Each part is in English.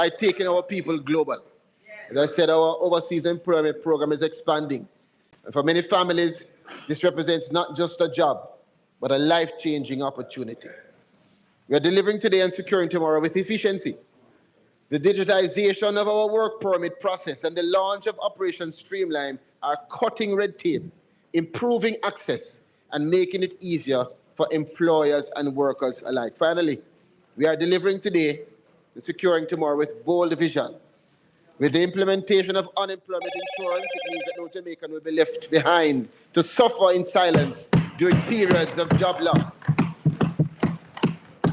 by taking our people global. As I said, our overseas employment program is expanding. And for many families, this represents not just a job, but a life-changing opportunity. We are delivering today and securing tomorrow with efficiency. The digitization of our work permit process and the launch of Operation Streamline are cutting red tape, improving access, and making it easier for employers and workers alike. Finally, we are delivering today and securing tomorrow with bold vision. With the implementation of unemployment insurance, it means that no Jamaican will be left behind to suffer in silence during periods of job loss.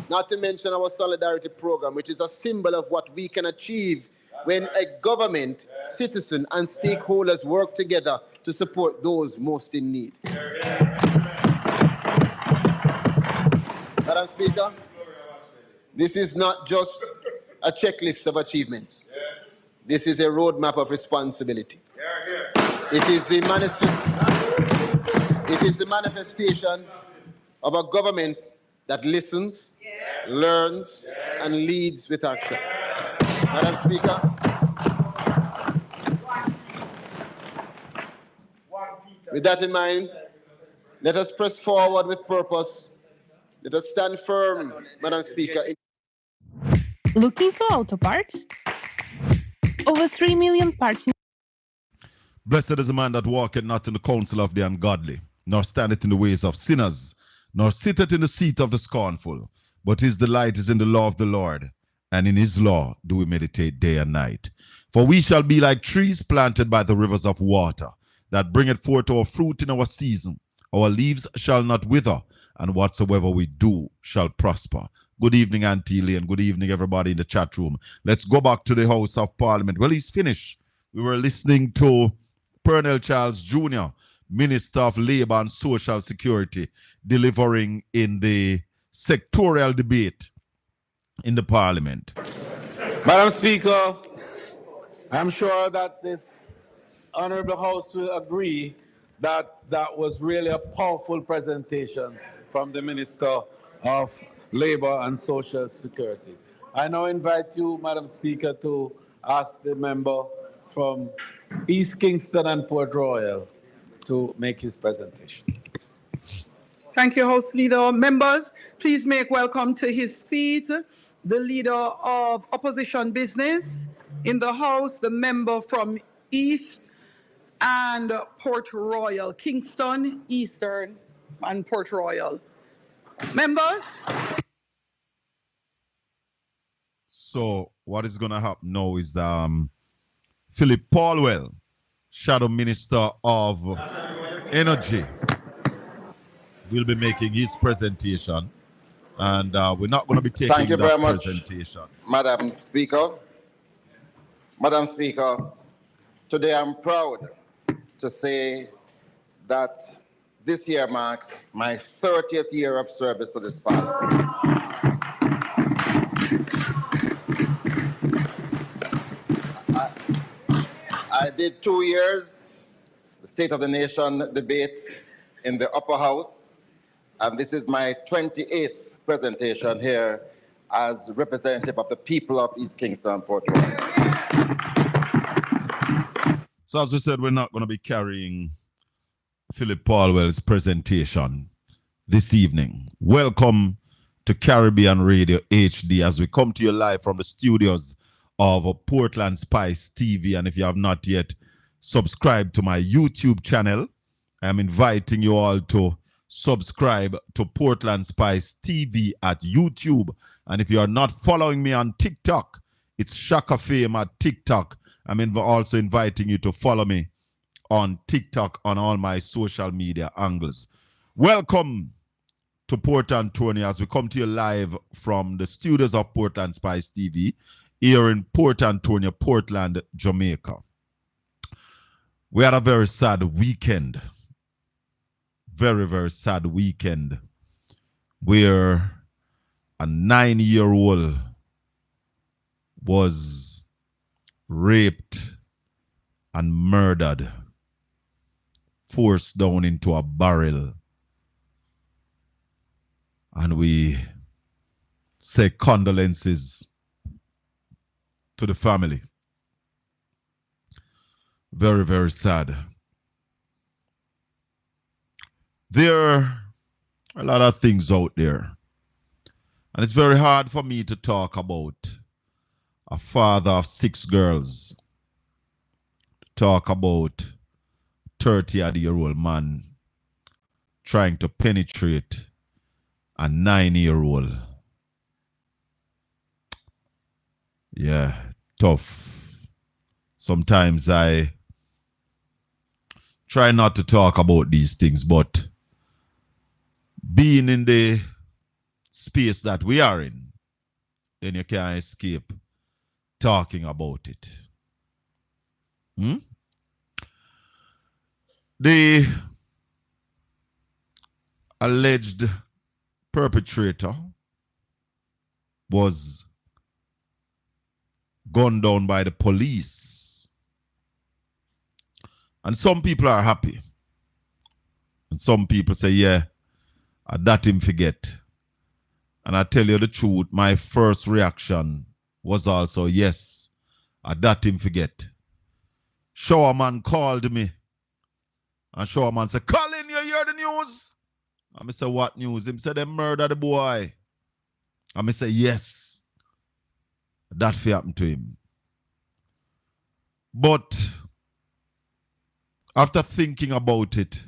Not to mention our solidarity program, which is a symbol of what we can achieve when a government, citizen, and stakeholders work together to support those most in need. Madam Speaker, this is not just a checklist of achievements. This is a roadmap of responsibility. It is the manifestation of a government that listens, learns, and leads with action. Madam Speaker, with that in mind, let us press forward with purpose. Let us stand firm, Madam Speaker. Looking for auto parts? Over 3 million parts. Blessed is the man that walketh not in the counsel of the ungodly, nor standeth in the ways of sinners, nor sitteth in the seat of the scornful. But his delight is in the law of the Lord, and in his law do we meditate day and night. For we shall be like trees planted by the rivers of water, that bringeth forth our fruit in our season. Our leaves shall not wither, and whatsoever we do shall prosper. Good evening, Auntie Lee, and good evening, everybody in the chat room. Let's go back to the House of Parliament. Well, he's finished. We were listening to Pernell Charles Jr., Minister of Labour and Social Security, delivering in the sectorial debate in the Parliament. Madam Speaker, I'm sure that this Honourable House will agree that that was really a powerful presentation from the Minister of Labour and Social Security. I now invite you, Madam Speaker, to ask the member from East Kingston and Port Royal to make his presentation. Thank you, House Leader. Members, please make welcome to his feet the Leader of Opposition Business in the House, the member from East and Port Royal, Kingston, Eastern, and Port Royal. Members? So what is going to happen now is Philip Paulwell, Shadow Minister of Energy, will be making his presentation. And we're not going to be taking Thank you very much, presentation. Madam Speaker. Madam Speaker, today I'm proud to say that this year marks my 30th year of service to this Parliament. I did 2 years, the State of the Nation debate in the upper house, and this is my 28th presentation here as representative of the people of East Kingston and Port Royal. So as we said, we're not going to be carrying Philip Paulwell's presentation this evening. Welcome to Caribbean Radio HD as we come to you live from the studios of Portland Spice TV. And if you have not yet subscribed to my YouTube channel, I'm inviting you all to subscribe to Portland Spice TV at YouTube. And if you are not following me on TikTok, it's Shaka Fame at TikTok. I'm also inviting you to follow me on TikTok on all my social media angles. Welcome to Port Antonio as we come to you live from the studios of Portland Spice TV here in Port Antonio, Portland, Jamaica. We had a very sad weekend. Very, very sad weekend where a 9-year-old was raped and murdered, forced down into a barrel. And we say condolences to the family. Very, very sad. There are a lot of things out there. And it's very hard for me to talk about a father of 6 girls. Talk about 30-year-old man trying to penetrate a 9-year-old. Yeah, tough. Sometimes I try not to talk about these things, but being in the space that we are in, then you can't escape talking about it. The alleged perpetrator was gunned down by the police. And some people are happy. And some people say, yeah, that him forget. And I tell you the truth, my first reaction was also, yes, that him forget. Showerman called me. And Showerman said, Colin, you hear the news? And I said, what news? Him said, they murdered the boy. And I said, yes. That happened to him. But after thinking about it,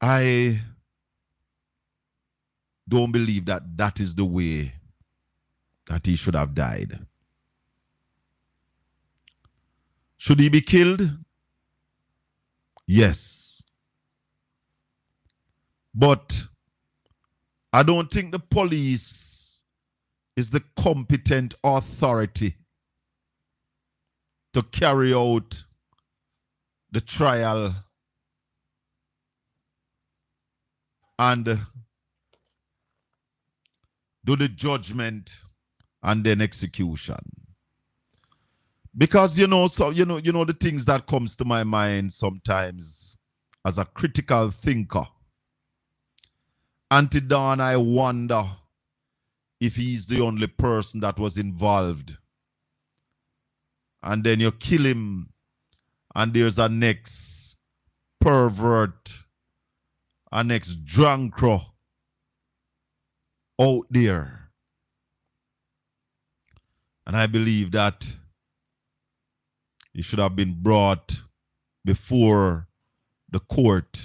I don't believe that that is the way that he should have died. Should he be killed? Yes. But I don't think the police is the competent authority to carry out the trial and do the judgment and then execution. Because you know the things that comes to my mind sometimes as a critical thinker. Until dawn, I wonder if he's the only person that was involved. And then you kill him, and there's a next pervert, a next drunkard out there. And I believe that he should have been brought before the court.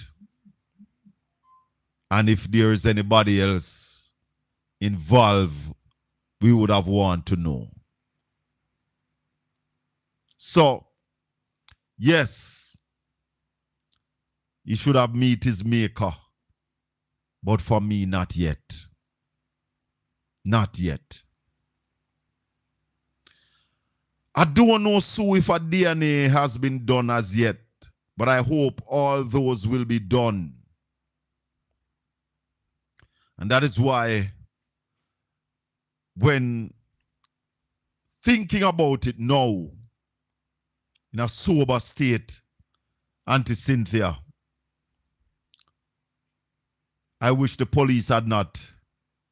And if there is anybody else involved, we would have wanted to know. So, yes, he should have met his maker. But for me, not yet. Not yet. I don't know so if a DNA has been done as yet, but I hope all those will be done. And that is why when thinking about it now, in a sober state, Auntie Cynthia, I wish the police had not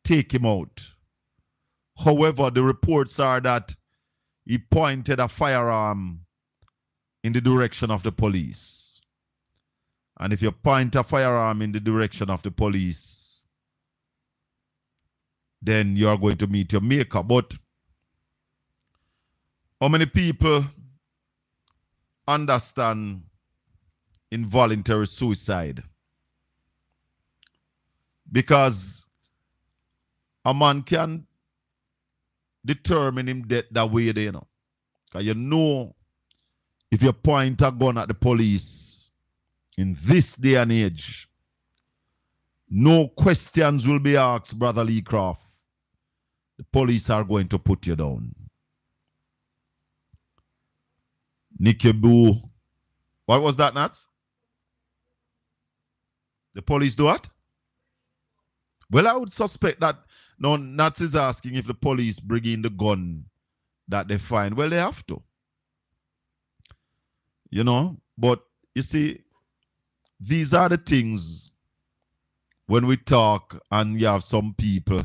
taken him out. However, the reports are that he pointed a firearm in the direction of the police. And if you point a firearm in the direction of the police, then you are going to meet your maker. But how many people understand involuntary suicide? Because a man can determine him death that way, you know. Because you know, if you point a gun at the police in this day and age, no questions will be asked, Brother Leecroft. The police are going to put you down. Nicky Boo. What was that, Nats? The police do what? Well, I would suspect that no, Nats is asking if the police bring in the gun that they find. Well, they have to. You know, but you see, these are the things when we talk and you have some people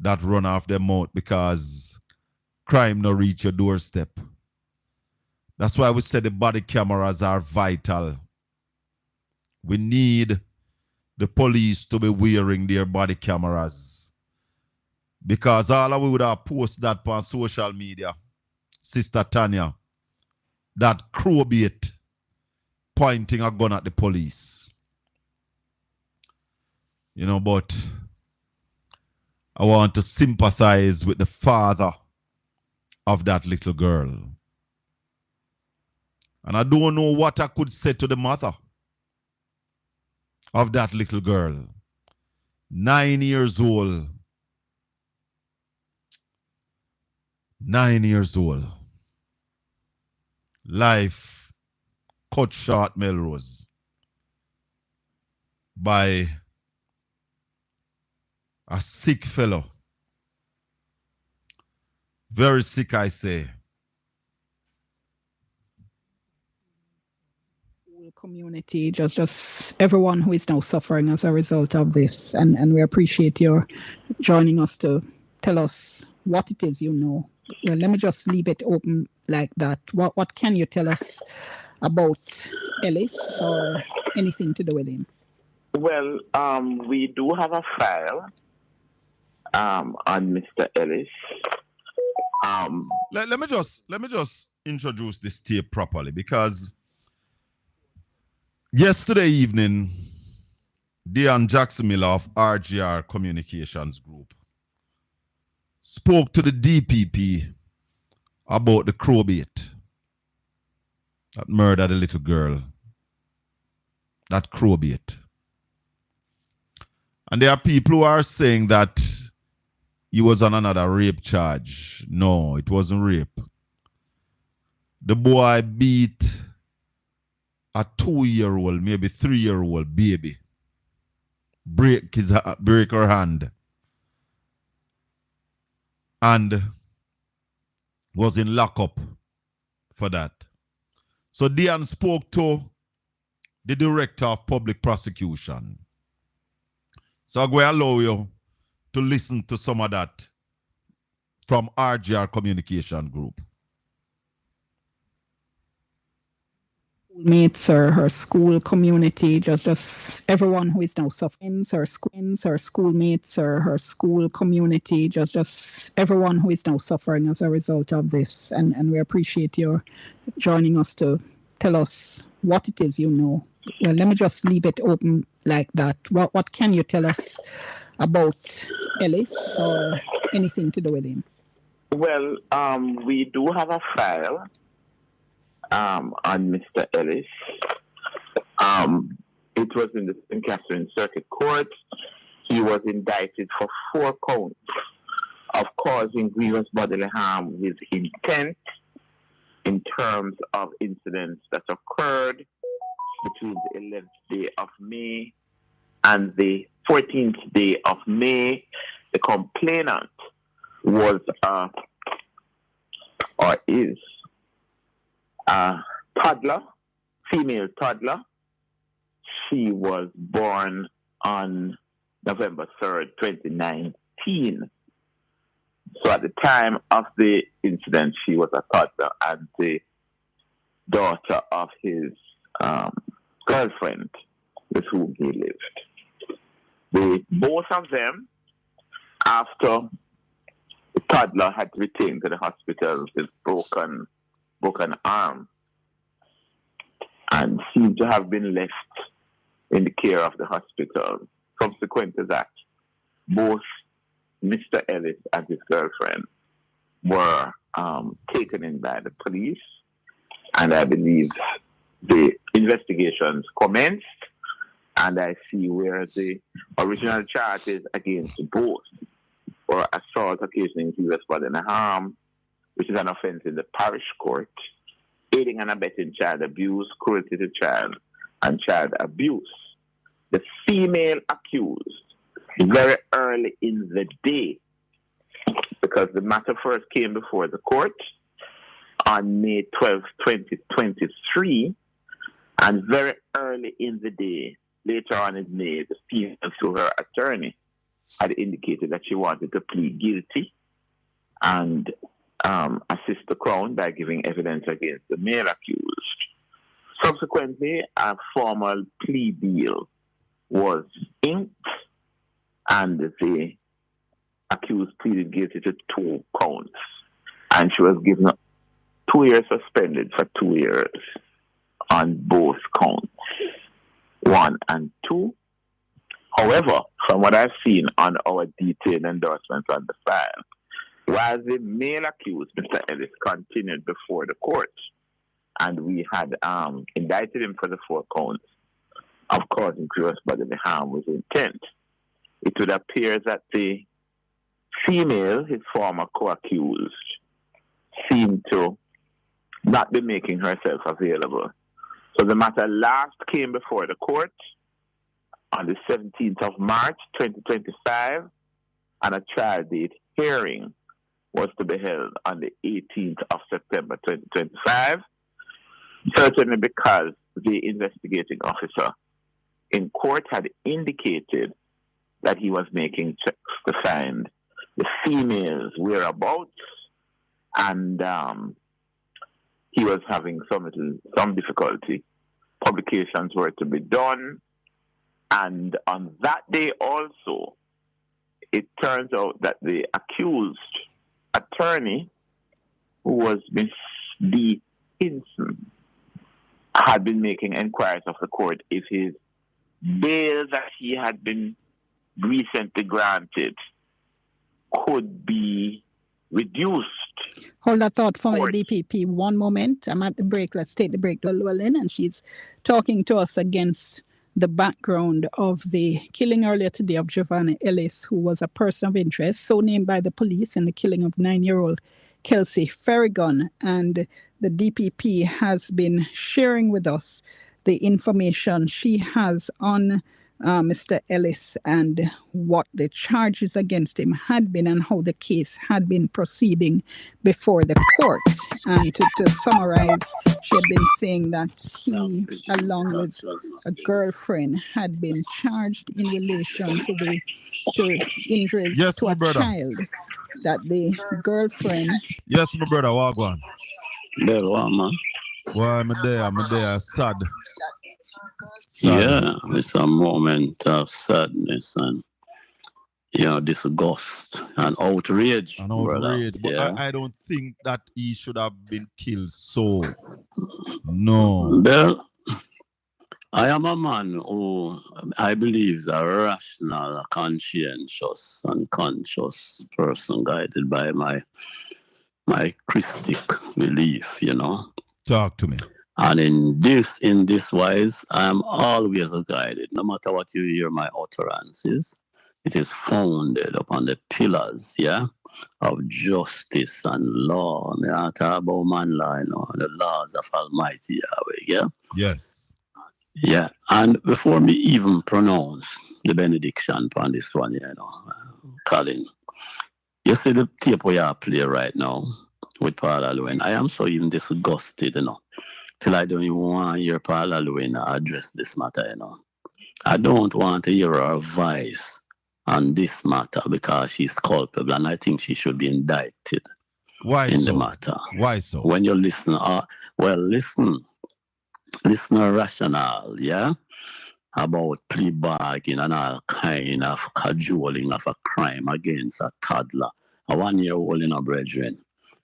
that run off their mouth because crime no reach your doorstep. That's why we said the body cameras are vital. We need the police to be wearing their body cameras. Because all of we would have posted that on social media, Sister Tanya, that crowbait pointing a gun at the police. You know, but I want to sympathize with the father of that little girl. And I don't know what I could say to the mother of that little girl. 9 years old. 9 years old. Life cut short, Melrose, by a sick fellow. Very sick, I say. Community, just everyone who is now suffering as a result of this, and we appreciate your joining us to tell us what it is you know. Well, let me just leave it open like that. What can you tell us about Ellis or anything to do with him? Well, we do have a file on Mr. Ellis. Let me just introduce this tape properly, because yesterday evening, Deon Jackson Miller of RGR Communications Group spoke to the DPP about the crowbait that murdered a little girl. That crowbait. And there are people who are saying that he was on another rape charge. No, it wasn't rape. The boy beat a 2-year-old, maybe 3-year-old baby. Break her hand. And was in lockup for that. So Deon spoke to the director of public prosecution. So I'm going to allow you to listen to some of that from RGR Communication Group. Mates or her school community, just everyone who is now suffering, her schoolmates or her school community, just everyone who is now suffering as a result of this, and we appreciate your joining us to tell us what it is you know. Well, let me just leave it open like that. What can you tell us about Ellis or anything to do with him? Well, we do have a file on Mr. Ellis. It was in the St. Catherine Circuit Court. He was indicted for 4 counts of causing grievous bodily harm with intent in terms of incidents that occurred between the 11th day of May and the 14th day of May. The complainant was or is a toddler, female toddler. She was born on November 3rd, 2019. So at the time of the incident, she was a toddler and the daughter of his girlfriend with whom he lived. Both of them, after the toddler had returned to the hospital with broken arm and seemed to have been left in the care of the hospital. Subsequent to that, both Mr. Ellis and his girlfriend were taken in by the police, and I believe the investigations commenced, and I see where the original charges against both for assault occasioning grievous bodily harm, which is an offense in the parish court, aiding and abetting child abuse, cruelty to child, and child abuse. The female accused, very early in the day, because the matter first came before the court on May 12, 2023, and very early in the day, later on in May, the female through her attorney had indicated that she wanted to plead guilty, and assist the Crown by giving evidence against the male accused. Subsequently, a formal plea deal was inked, and the accused pleaded guilty to 2 counts, and she was given 2 years suspended for 2 years on both counts, 1 and 2. However, from what I've seen on our detailed endorsements on the file, while the male accused, Mr. Ellis, continued before the court, and we had indicted him for the 4 counts of causing gross bodily harm with intent, it would appear that the female, his former co-accused, seemed to not be making herself available. So the matter last came before the court on the 17th of March, 2025, and a trial date hearing was to be held on the 18th of September, 2025, certainly because the investigating officer in court had indicated that he was making checks to find the female's whereabouts, and he was having some difficulty. Publications were to be done, and on that day also, it turns out that the accused attorney, who was Miss D. Hinson, had been making inquiries of the court if his bail that he had been recently granted could be reduced. Hold that thought for me, DPP. One moment. I'm at the break. Let's take the break. Llewellyn, and she's talking to us against the background of the killing earlier today of Giovanni Ellis, who was a person of interest, so named by the police in the killing of 9-year-old Kelsey Ferrigon. And the DPP has been sharing with us the information she has on Mr. Ellis and what the charges against him had been and how the case had been proceeding before the court. And to summarize, she had been saying that he, along with a girlfriend, had been charged in relation to injuries to a child. That the girlfriend... Yes, my brother, Wagwan. Man. Why am I there? Sad. Yeah, it's a moment of sadness and disgust and outrage. Brother. But yeah. I don't think that he should have been killed. So, no. Well, I am a man who I believe is a rational, conscientious, and conscious person guided by my Christic belief, Talk to me. And in this wise, I am always guided. No matter what you hear my utterances, it is founded upon the pillars, of justice and law. I mean, I talk about man law, the laws of Almighty Yahweh, Yes. Yeah, and before me even pronounce the benediction upon this one, Colin, you see the tape we are playing right now with Parliamentary. I am so even disgusted, till I don't even want to hear Parliamentary address this matter, I don't want to hear her voice on this matter because she's culpable and I think she should be indicted. Why in so? the matter. Why so? When you listen, listen rationale, about plea bargain and all kind of cajoling of a crime against a toddler, a 1-year-old in a brethren.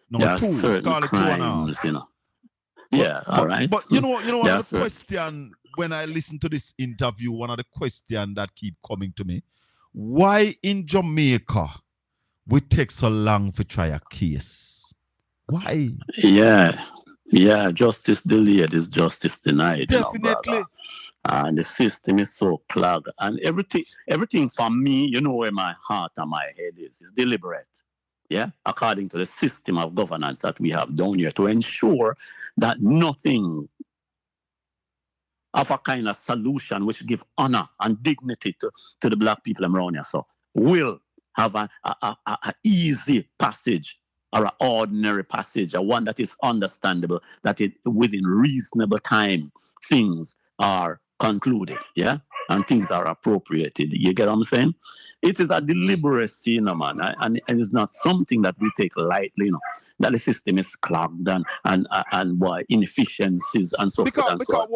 Number there are 2, certain call it crimes, 2.5. All right. But you know one of the certain... question when I listen to this interview, one of the questions that keep coming to me, why in Jamaica we take so long to try a case? Why? Yeah, justice delayed is justice denied. Definitely. And the system is so clogged. And everything for me, where my heart and my head is deliberate. Yeah, according to the system of governance that we have down here to ensure that nothing of a kind of solution which give honor and dignity to the black people around here so will have a easy passage or an ordinary passage, a one that is understandable, that it within reasonable time things are concluded. Yeah, and things are appropriated. You get what I'm saying? It is a deliberacy, man, and it's not something that we take lightly, that the system is clogged and why inefficiencies and so forth and so on.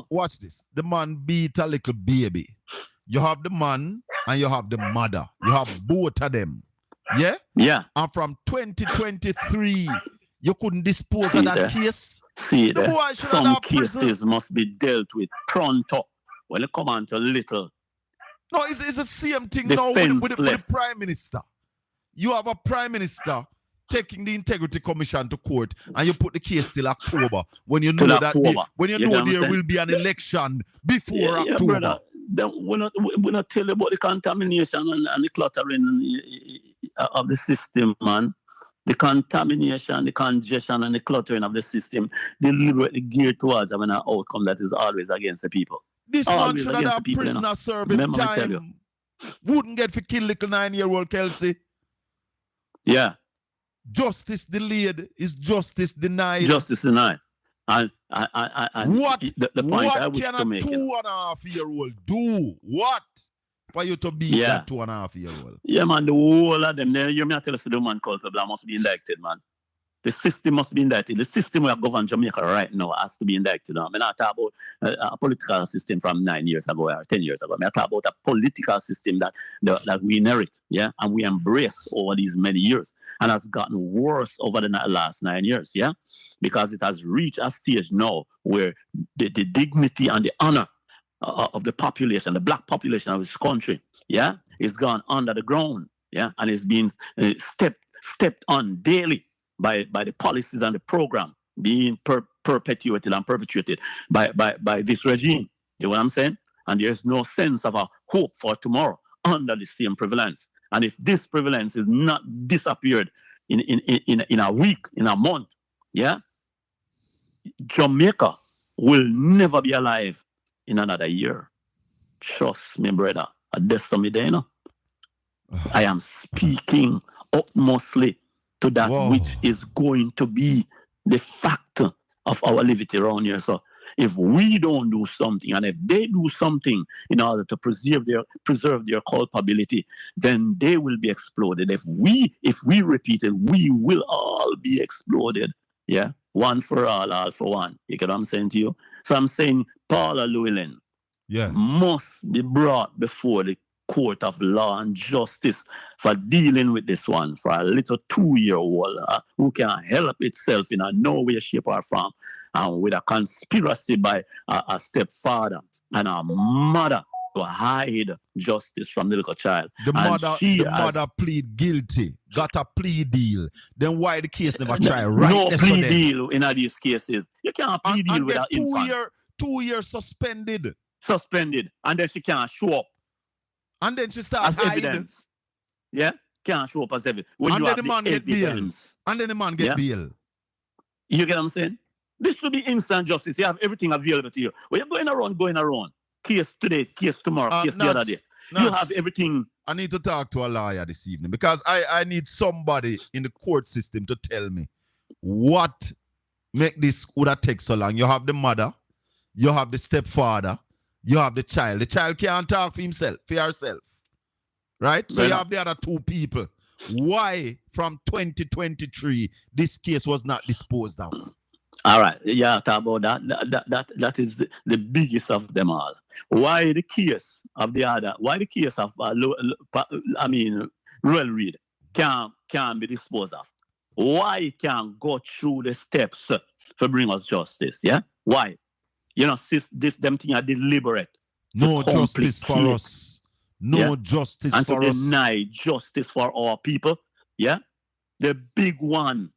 Watch this. The man beat a little baby. You have the man and you have the mother. You have both of them. Yeah? Yeah. And from 2023, you couldn't dispose of that case. Some cases must be dealt with pronto. When you come on to little. No, it's the same thing now with the Prime Minister. You have a Prime Minister taking the Integrity Commission to court and you put the case till October when you know that there will be an election before October. Brother, we're not telling about the contamination and the cluttering of the system, man. The contamination, the congestion, and the cluttering of the system deliberately geared towards having an outcome that is always against the people. This man should have prisoner serving time. Wouldn't get for kill little 9-year-old Kelsey. Yeah. Justice delayed is justice denied. Justice denied. And what the point I wish to make. What can a 2.5-year-old do? What? For you to be that 2.5-year-old. Yeah, man, the whole of them there, you may tell us the man culpable must be indicted, man. The system must be indicted. The system we have governed Jamaica right now has to be indicted. I'm not talking about a political system from 9 years ago or 10 years ago. I'm talking about a political system that we inherit, yeah, and we embrace over these many years, and has gotten worse over the last 9 years, yeah, because it has reached a stage now where the dignity and the honor of the population, the black population of this country, yeah, is gone under the ground, yeah, and it's being stepped on daily by the policies and the program being perpetuated and perpetuated by this regime. You know what I'm saying? And there's no sense of a hope for tomorrow under the same prevalence. And if this prevalence is not disappeared in a week, in a month, yeah, Jamaica will never be alive in another year. Trust me, brother. I am speaking utmostly to that which is going to be the factor of our living around here. So if we don't do something, and if they do something in order to preserve their culpability, then they will be exploded. If we repeat it, we will all be exploded. Yeah, one for all for one. You get what I'm saying to you? So I'm saying Paula Llewellyn must be brought before the court of law and justice for dealing with this one, for a little 2-year-old who can help itself in no way, shape, or form, and with a conspiracy by a stepfather and a mother to hide justice from the little child. The mother plead guilty, got a plea deal. Then why the case never try right? No plea deal in all these cases. You can't plea deal with an infant. 2 years suspended. And then she can't show up. And then she starts as evidence. Yeah? Can't show up as evidence. And then the man get bail. And then the man get bail. You get what I'm saying? This should be instant justice. You have everything available to you. When you're going around. Case today, case tomorrow, case the other day. You have everything. I need to talk to a lawyer this evening because I need somebody in the court system to tell me what make this would have take so long. You have the mother, you have the stepfather, you have the child. The child can't talk for himself, for herself. Right? So you have the other two people. Why from 2023 this case was not disposed of? All right. Yeah, talk about that. That is the biggest of them all. Why the case of Royal Reid can be disposed of? Why it can't go through the steps to bring us justice? Yeah? Why? You know, them things are deliberate. No justice for us. No justice for us. And to deny justice for our people. Yeah? The big one,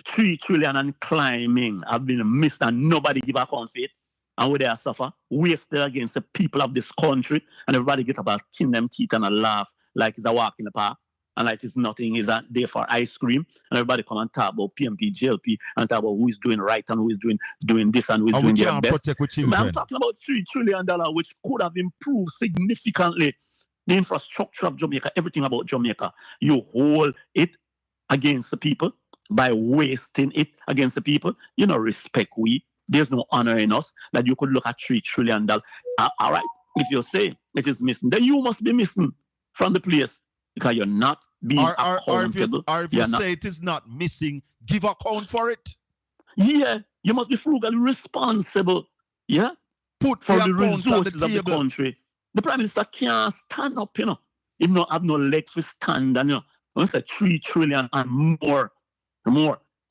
3 trillion and climbing, have been missed and nobody give a account for it. And where they suffer, wasted against the people of this country, and everybody get up and kin them teeth and a laugh like it's a walk in the park, and like it's nothing, is a day for ice cream, and everybody come and talk about PMP, JLP, and talk about who is doing right and who is doing this and who is doing their best. I'm talking about $3 trillion, which could have improved significantly the infrastructure of Jamaica, everything about Jamaica. You hold it against the people by wasting it against the people. You know, respect we. There's no honor in us that you could look at $3 trillion. All right, If you say it is missing, then you must be missing from the place because you're not being accountable. Or if you say it is not missing, give account for it. Yeah, you must be frugally responsible. Yeah, put for the resources of the country. The Prime Minister can't stand up, you know. He not have no legs to stand, and you know, I say 3 trillion and more.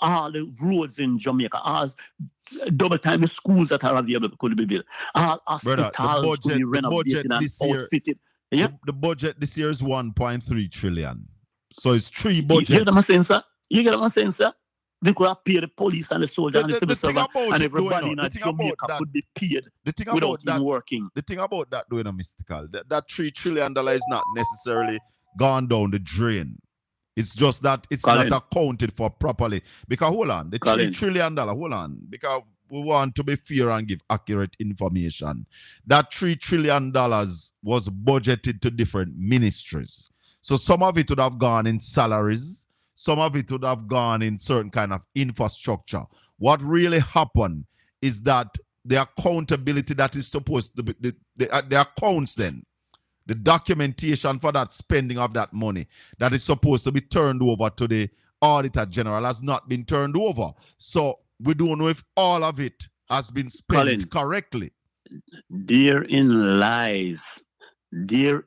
All the roads in Jamaica, all double time the schools that are available could be built. All hospitals could be renovated and outfitted. Yeah? The budget this year is 1.3 trillion. So it's 3 budgets. You get what I'm saying, sir? You get what I'm saying, sir? They could have paid the police and the soldiers and the civil servant, and everybody in Jamaica could be paid without even working. The thing about that, doing a mystical, that $3 trillion is not necessarily gone down the drain. It's just that it's Colin. not accounted for properly. Because hold on, the Colin. $3 trillion, hold on, because we want to be fair and give accurate information. That $3 trillion was budgeted to different ministries. So some of it would have gone in salaries. Some of it would have gone in certain kind of infrastructure. What really happened is that the accountability that is supposed to be, the accounts then, the documentation for that spending of that money that is supposed to be turned over to the Auditor General has not been turned over. So we don't know if all of it has been spent Colin, correctly. Therein lies the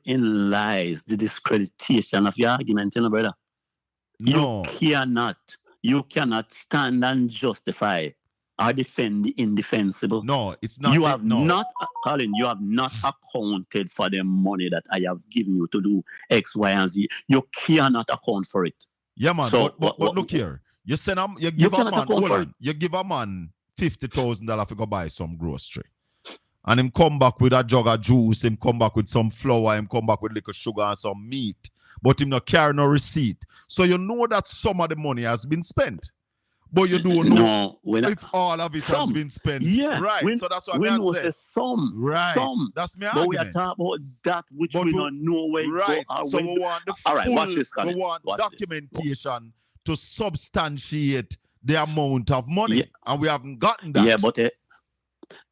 discreditation of your argument, you know, brother. No. You cannot stand and justify or defend the indefensible. No, it's not. Colin, you have not accounted for the money that I have given you to do X, Y, and Z. You cannot account for it. Yeah, man. So, but look here. You send you give a man $50,000 to go buy some grocery. And him come back with a jug of juice, him come back with some flour, him come back with little sugar and some meat. But him not carry no receipt. So you know that some of the money has been spent. But you don't know if all of it has been spent. Yeah. Right. So that's what I said. Some. Right. Some. That's my but argument. We are talking about that which we don't know where right. Go. So we want the all right, watch this, Colin. We want documentation to substantiate the amount of money. Yeah. And we haven't gotten that. Yeah,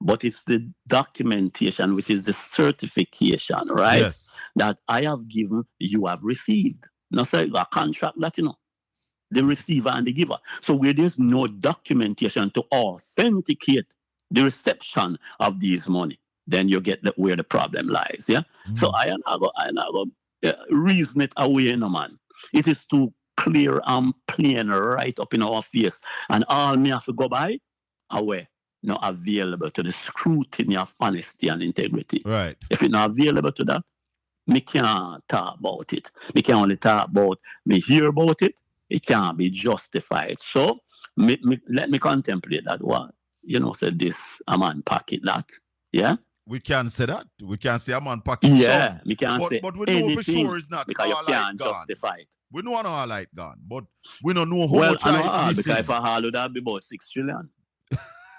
but it's the documentation, which is the certification, right? Yes. That I have given, you have received. Now, say a contract that, you know, the receiver and the giver. So where there's no documentation to authenticate the reception of these money, then you get where the problem lies. Yeah. So I go reason it away, no man. It is too clear and plain right up in our face, and all me have to go by away. Not available to the scrutiny of honesty and integrity. Right. If it's not available to that, me can't talk about it. Me can only talk about me hear about it. It can't be justified. So let me contemplate that one. You know, say this a man pocket that. Yeah. We can say that. We can say a man pocket. Yeah. We can say but we know for sure it's not because all you can't gone. justify it. We know all light gone, but we don't know how well, much I know light all, missing. because if I would that be about 6 trillion.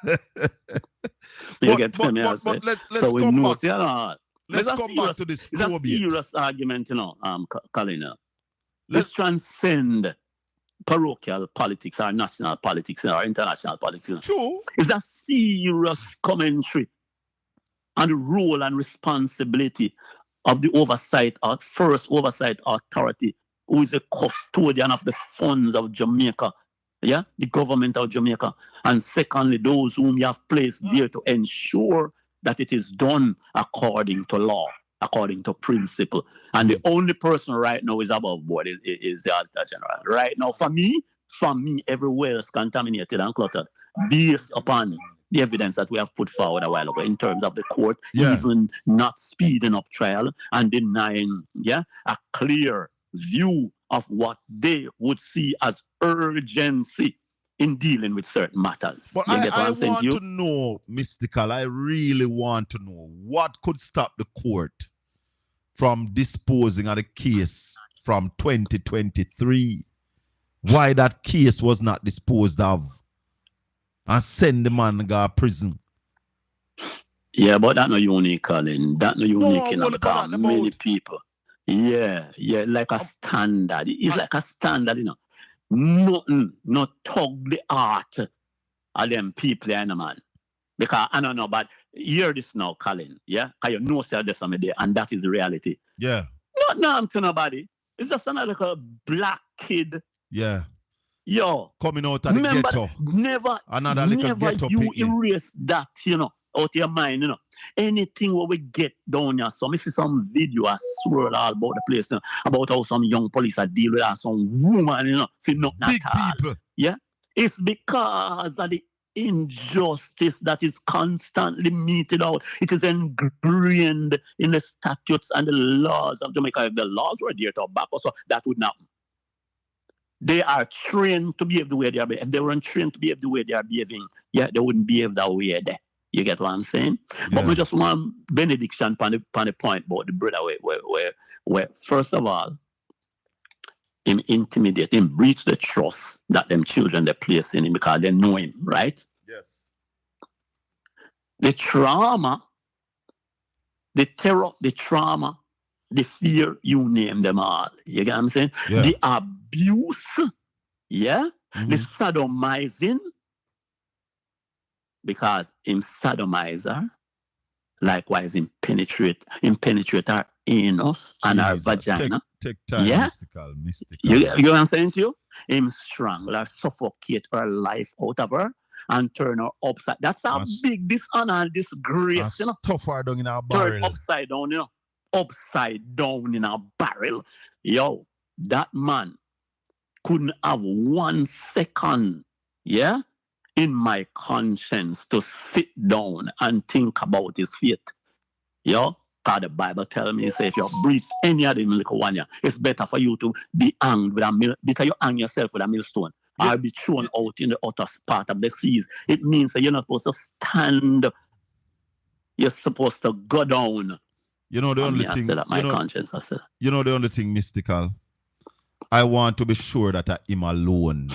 But let's so we come know, back. see, Let's come back to this. It's a serious argument, you know, Colin. Let's transcend parochial politics, our national politics, our international politics. True. It's a serious commentary on the role and responsibility of the first oversight authority, who is a custodian of the funds of Jamaica. Yeah, the government of Jamaica. And secondly, those whom you have placed there to ensure that it is done according to law, according to principle. And the only person right now is above board is the Auditor General. Right now, for me, everywhere is contaminated and cluttered based upon the evidence that we have put forward a while ago in terms of the court even not speeding up trial and denying a clear view of what they would see as urgency in dealing with certain matters. But I want to know, Mystical, I really want to know what could stop the court from disposing of the case from 2023. Why that case was not disposed of and send the man to go to prison. Yeah, but that's not unique, Colin. That's not unique enough because many people. Yeah, like a standard. It's like a standard, you know. Nothing, not tug the art of them people, man. Because I don't know, but hear this now, Colin. Yeah, because you know, sir, there's something there, and that is the reality. Yeah. Not harm to nobody. It's just another like a black kid. Yeah. Yo, coming out of the remember, ghetto. never ghetto you picnic. erase that, out of your mind, Anything where we get down here, so I see some video I swirl all about the place, about how some young police are deal with that, some woman, feel not Big at all. people. Yeah, it's because of the injustice that is constantly meted out. It is ingrained in the statutes and the laws of Jamaica. If the laws were there to back us, so that would not. They are trained to behave the way they are behaving. If they weren't trained to behave the way they are behaving, they wouldn't behave that way there. You get what I'm saying? Yeah. But we just want benediction on the point about the brother where first of all, him intimidate him, breach the trust that them children they place in him because they know him, right? Yes. The trauma, the terror, the trauma, the fear, you name them all. You get what I'm saying? Yeah. The abuse, the sodomizing, because him sodomizer, likewise him penetrate our anus and our vagina. Take time, mystical. You know what I'm saying to you? Him strangle or suffocate her life out of her and turn her upside. That's a big dishonor and disgrace, Stuff her down in our barrel. Turn upside down, upside down in a barrel. Yo, that man couldn't have 1 second, in my conscience to sit down and think about his fate. Because the Bible tells me, say, if you breathe any of them little one, it's better for you to be hanged with a mill, because you hang yourself with a millstone. Or be thrown out in the utter part of the seas. It means that you're not supposed to stand. You're supposed to go down. You know the only thing. I said that my conscience. I said. You know the only thing, mystical. I want to be sure that I am alone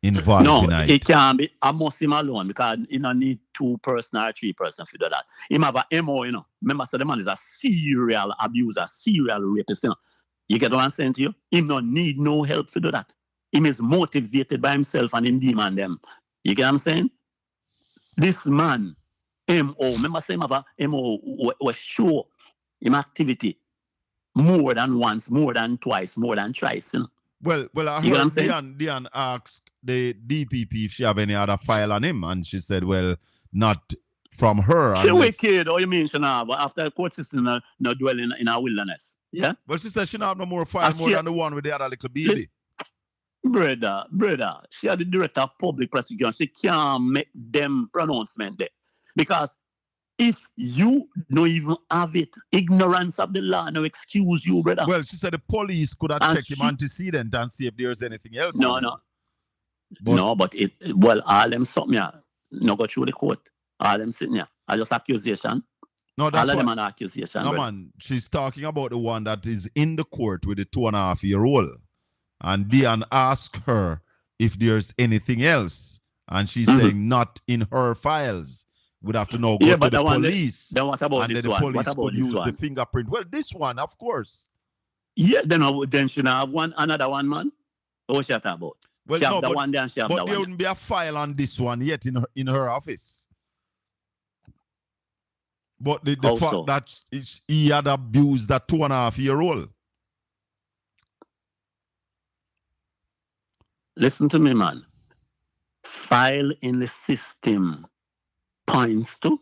involved in it. It can't be. I must him alone because you don't need 2 person or 3 person to do that. Him have a MO, Remember, so the man is a serial abuser, serial rapist. You get what I'm saying to you? Him don't need no help to do that. Him is motivated by himself and him demand them. You get what I'm saying? This man, MO, remember saying have a MO was show him activity more than once, more than twice, more than thrice. Well, I you heard Diane asked the DPP if she have any other file on him, and she said, well, not from her. She wicked, or you mean she now, but after the court system not dwelling in our wilderness. Yeah? Well, she said she not have no more file more than the one with the other little baby. Brother, she had the director of public prosecution. She can't make them pronouncement there. Because if you don't even have it, ignorance of the law no excuse you, brother. Well, she said the police could have checked him antecedent and see if there's anything else. No. But all them something no go through the court. All them sitting here. I just accusation. No, that's all of them are accusation. No, man. She's talking about the one that is in the court with the 2.5-year-old. And Diane asked her if there's anything else. And she's saying not in her files. Would have to now go to the police. Then what about this one? What about this one? The fingerprint. Well, this one, of course. Yeah, then she have another one, man. What she have about? Well, she have the one, then she have the one. But there wouldn't be a file on this one yet in her office. But the fact that he had abused that 2.5-year-old. Listen to me, man. File in the system points to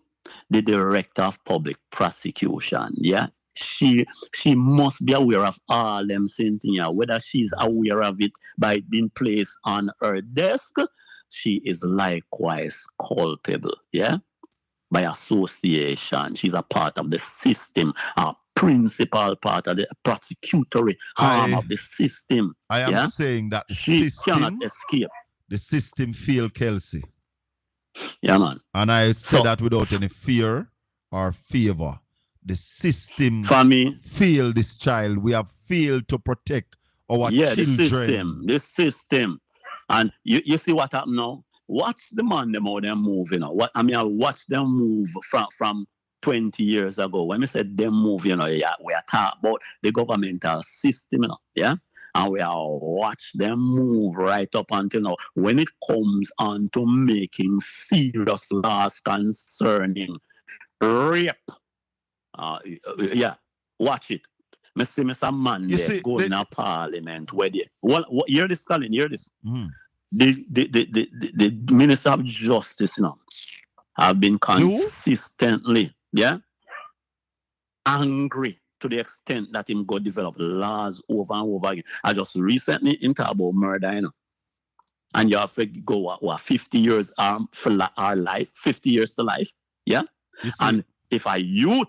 the director of public prosecution. Yeah, she must be aware of all them same thing. Yeah, whether she's aware of it by it being placed on her desk, she is likewise culpable. Yeah, by association, she's a part of the system, a principal part of the prosecutory arm of the system. I am saying that she cannot escape. The system failed Kelsey. Yeah, man. And I say that without any fear or favor. The system failed this child. We have failed to protect our children. The system. And you see what happened now? Watch the man them how they move, I watch them move from 20 years ago. When we said them move, we are talking about the governmental system, yeah? And we are watch them move right up until now. When it comes on to making serious laws concerning rape, watch it. Me see me some man You there see, going to Parliament where they hear this, Colin, hear this. Mhm. The Minister of Justice have been consistently angry to the extent that him go develop laws over and over again. I just recently in talk about murder, and you have to go what 50 years for our life, 50 years to life, and if a youth,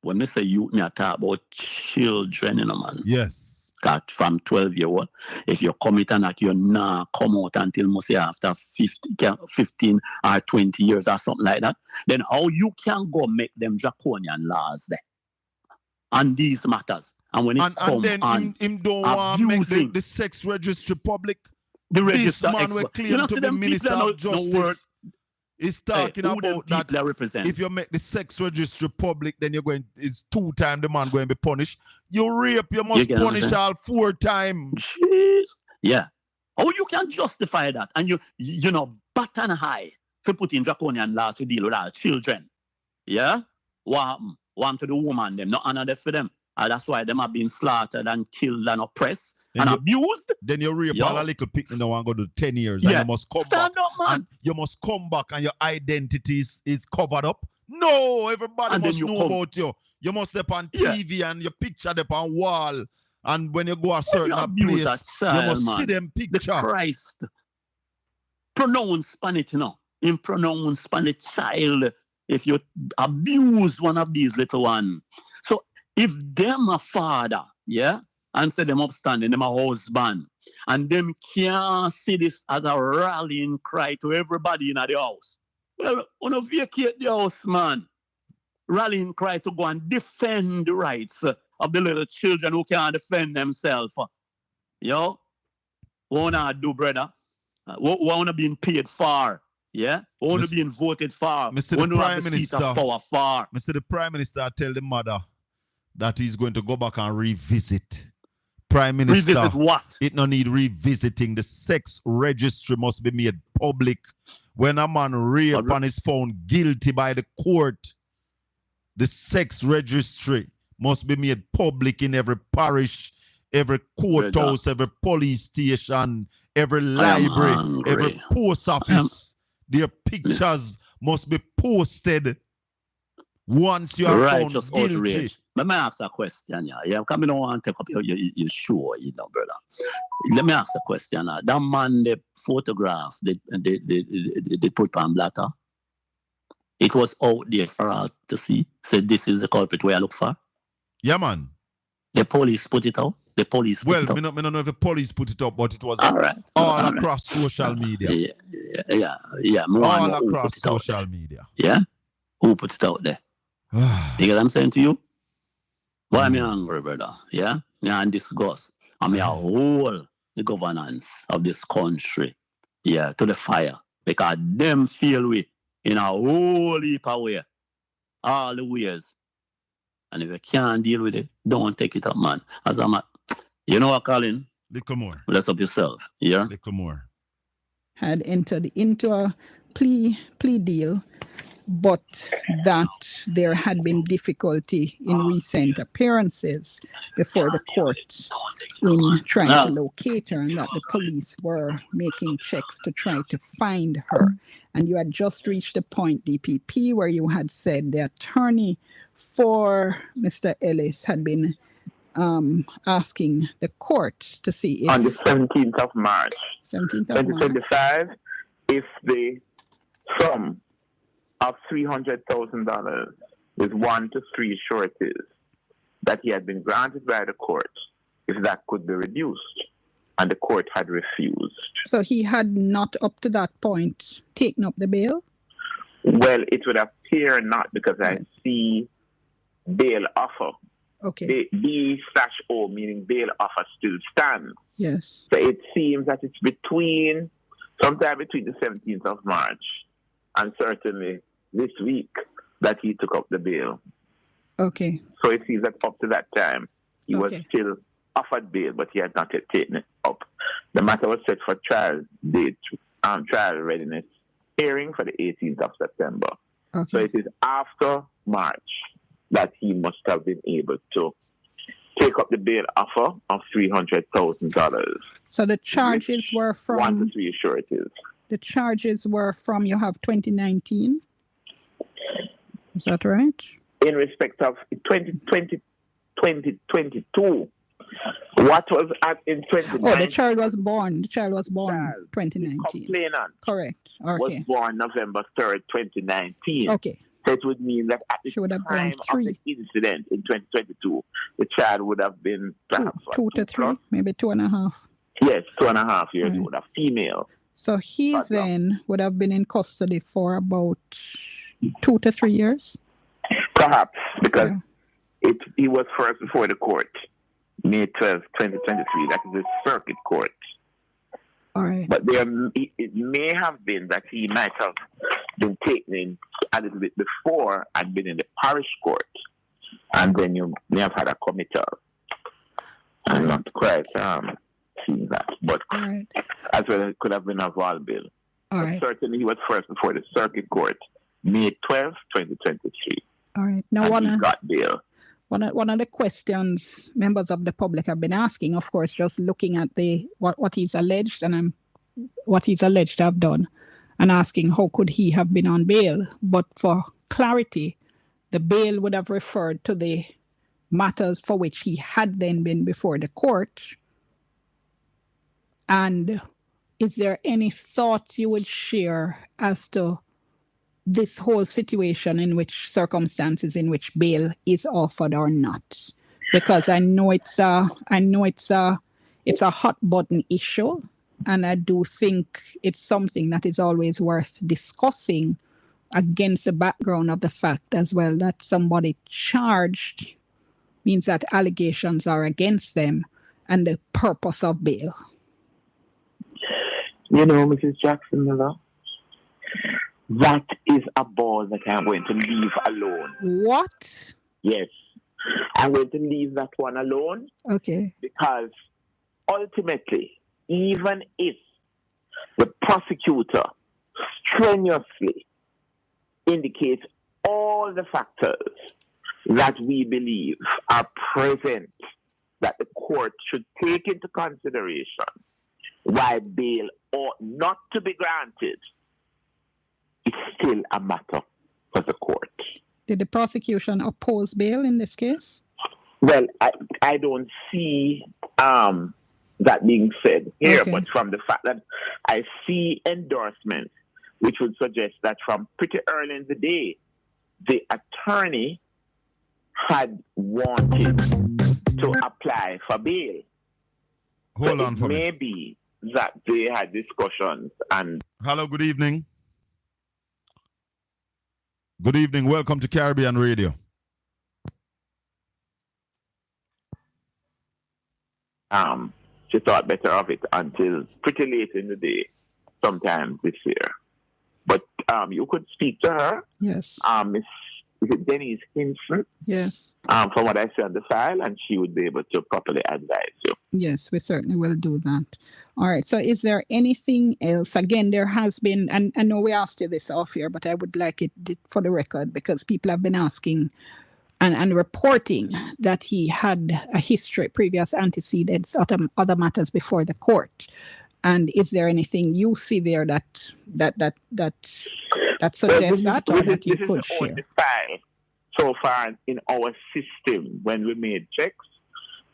when I say youth, me I talk about children, man. Yes. That from 12-year-old, if you commit an act, you not come out until mostly after 15 or 20 years or something like that. Then how you can go make them draconian laws there on these matters? And when it comes on him don't want to make the sex registry public. The register, this man will claim to be Minister of Justice. Is talking about that if you make the sex registry public, then you're going, it's 2 times the man going to be punished. You rape, you must punish all 4 times. Jeez. Yeah. How you can justify that? And you know, button high for putting draconian laws to deal with our children. Yeah? What to the woman, them, not honor for them. And that's why them are being slaughtered and killed and oppressed and abused. Then you rape all a little picnic now and go to 10 years. And you must come back. Up, man. And you must come back and your identity is covered up. No, everybody must know about you. You must step on TV and your picture up on wall. And when you go a certain place, you must see them picture. The Christ. Pronounce Spanish, In pronounce Spanish child, if you abuse one of these little ones. So if them a father, and say them upstanding, them a husband, and them can't see this as a rallying cry to everybody in the house. Well, wanna vacate the house, man. Rallying cry to go and defend the rights of the little children who can't defend themselves. What wanna do, brother? What wanna be paid for? What wanna be voted for? Mr. The Prime Minister, power for? Mr. The Prime Minister tell the mother that he's going to go back and revisit. Prime Minister, revisit what? It no need revisiting. The sex registry must be made public. When a man rape and is found guilty by the court, the sex registry must be made public in every parish, every courthouse, every police station, every library, every post office. Their pictures must be posted once you are found guilty. Outrage. Let me ask a question. Come on and take up your show, brother. Let me ask a question. That man, the photograph, they put on blatter. It was out there for all to see. Said this is the culprit where I look for. Yeah, man. The police put it out. The police put it out. Well, I don't know if the police put it up, but it was all across social media. Yeah. All across social media. Yeah? Who put it out there? You get what I'm saying to you? Why am I angry, brother? Yeah? I'm disgust. I hold the governance of this country, to the fire. Because them feel we in a whole heap of way. All the ways. And if you can't deal with it, don't take it up, man. As I'm you know what, Colin? Little more. Bless up yourself. Yeah? Little more. Had entered into a plea deal, but that there had been difficulty in recent appearances before the court in trying to locate her, and that the police were making checks to try to find her. And you had just reached the point, DPP, where you had said the attorney for Mr. Ellis had been asking the court to see if... On the 17th of March, 2025, if the sum of $300,000 with 1 to 3 sureties that he had been granted by the court, if that could be reduced, and the court had refused. So he had not up to that point taken up the bail? Well, it would appear not, because I see bail offer. Okay. B/O, meaning bail offer, still stands. Yes. So it seems that it's sometime between the 17th of March and certainly this week that he took up the bail. Okay. So it seems that up to that time, he was still offered bail, but he had not yet taken it up. The matter was set for trial readiness hearing for the 18th of September. Okay. So it is after March that he must have been able to take up the bail offer of $300,000. So the charges were from 1 to 3 sureties. The charges were from, you have 2019. Is that right? In respect of 2022, what was at in 2019? Oh, the child was born. The child was born 2019. Complainant Correct. was Okay. born November 3rd, 2019. Okay. So it would mean that at the She would have time born of 3. the incident in 2022, the child would have been perhaps Two to 3, plus? maybe 2.5. Yes, 2.5 years Right. old, a female. So he But, then would have been in custody for about 2 to 3 years. Perhaps, because Yeah. he was first before the court, May 12, 2023. That is the circuit court. All right. But it may have been that he might have been taken in a little bit before and been in the parish court. And then you may have had a committal. I'm not quite seeing that. But All right. as well, it could have been a vol bill. All But right. certainly he was first before the circuit court, May 12, 2023. All right. Now, And he got bail. one of the questions members of the public have been asking, of course, just looking at what he's alleged and what he's alleged to have done, and asking how could he have been on bail. But for clarity, the bail would have referred to the matters for which he had then been before the court. And is there any thoughts you would share as to this whole situation, in which circumstances in which bail is offered or not? Because I know it's a hot button issue, and I do think it's something that is always worth discussing against the background of the fact as well that somebody charged means that allegations are against them, and the purpose of bail. You know, Mrs. Jackson Miller, that is a ball that I'm going to leave alone. What? Yes. I'm going to leave that one alone Okay. because ultimately, even if the prosecutor strenuously indicates all the factors that we believe are present that the court should take into consideration why bail ought not to be granted, it's still a matter for the court. Did the prosecution oppose bail in this case? Well, I don't see that being said here, Okay. but from the fact that I see endorsements, which would suggest that from pretty early in the day, the attorney had wanted to apply for bail. Hold on for me. Maybe that they had discussions and... Hello, good evening. Good evening. Welcome to Caribbean Radio. She thought better of it until pretty late in the day, sometime this year. But you could speak to her. Yes. Is it Denise Hinson? Yes. From what I see on the file, and she would be able to properly advise you. Yes, we certainly will do that. All right. So is there anything else? Again, there has been, and I know we asked you this off here, but I would like it for the record because people have been asking and reporting that he had a history, previous antecedents, other matters before the court. And is there anything you see there that suggests that, or that you could share? This is the only file so far in our system when we made checks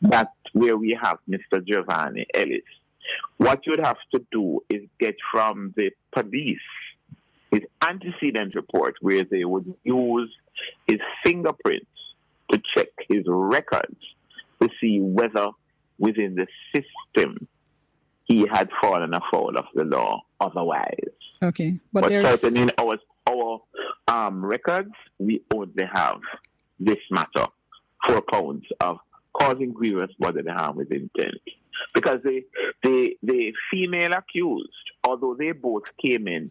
that where we have Mr. Giovanni Ellis. What you'd have to do is get from the police his antecedent report, where they would use his fingerprints to check his records to see whether within the system he had fallen afoul of the law otherwise. Okay. But certainly in our records, we only have this matter, 4 counts of causing grievous bodily harm with intent. Because the female accused, although they both came in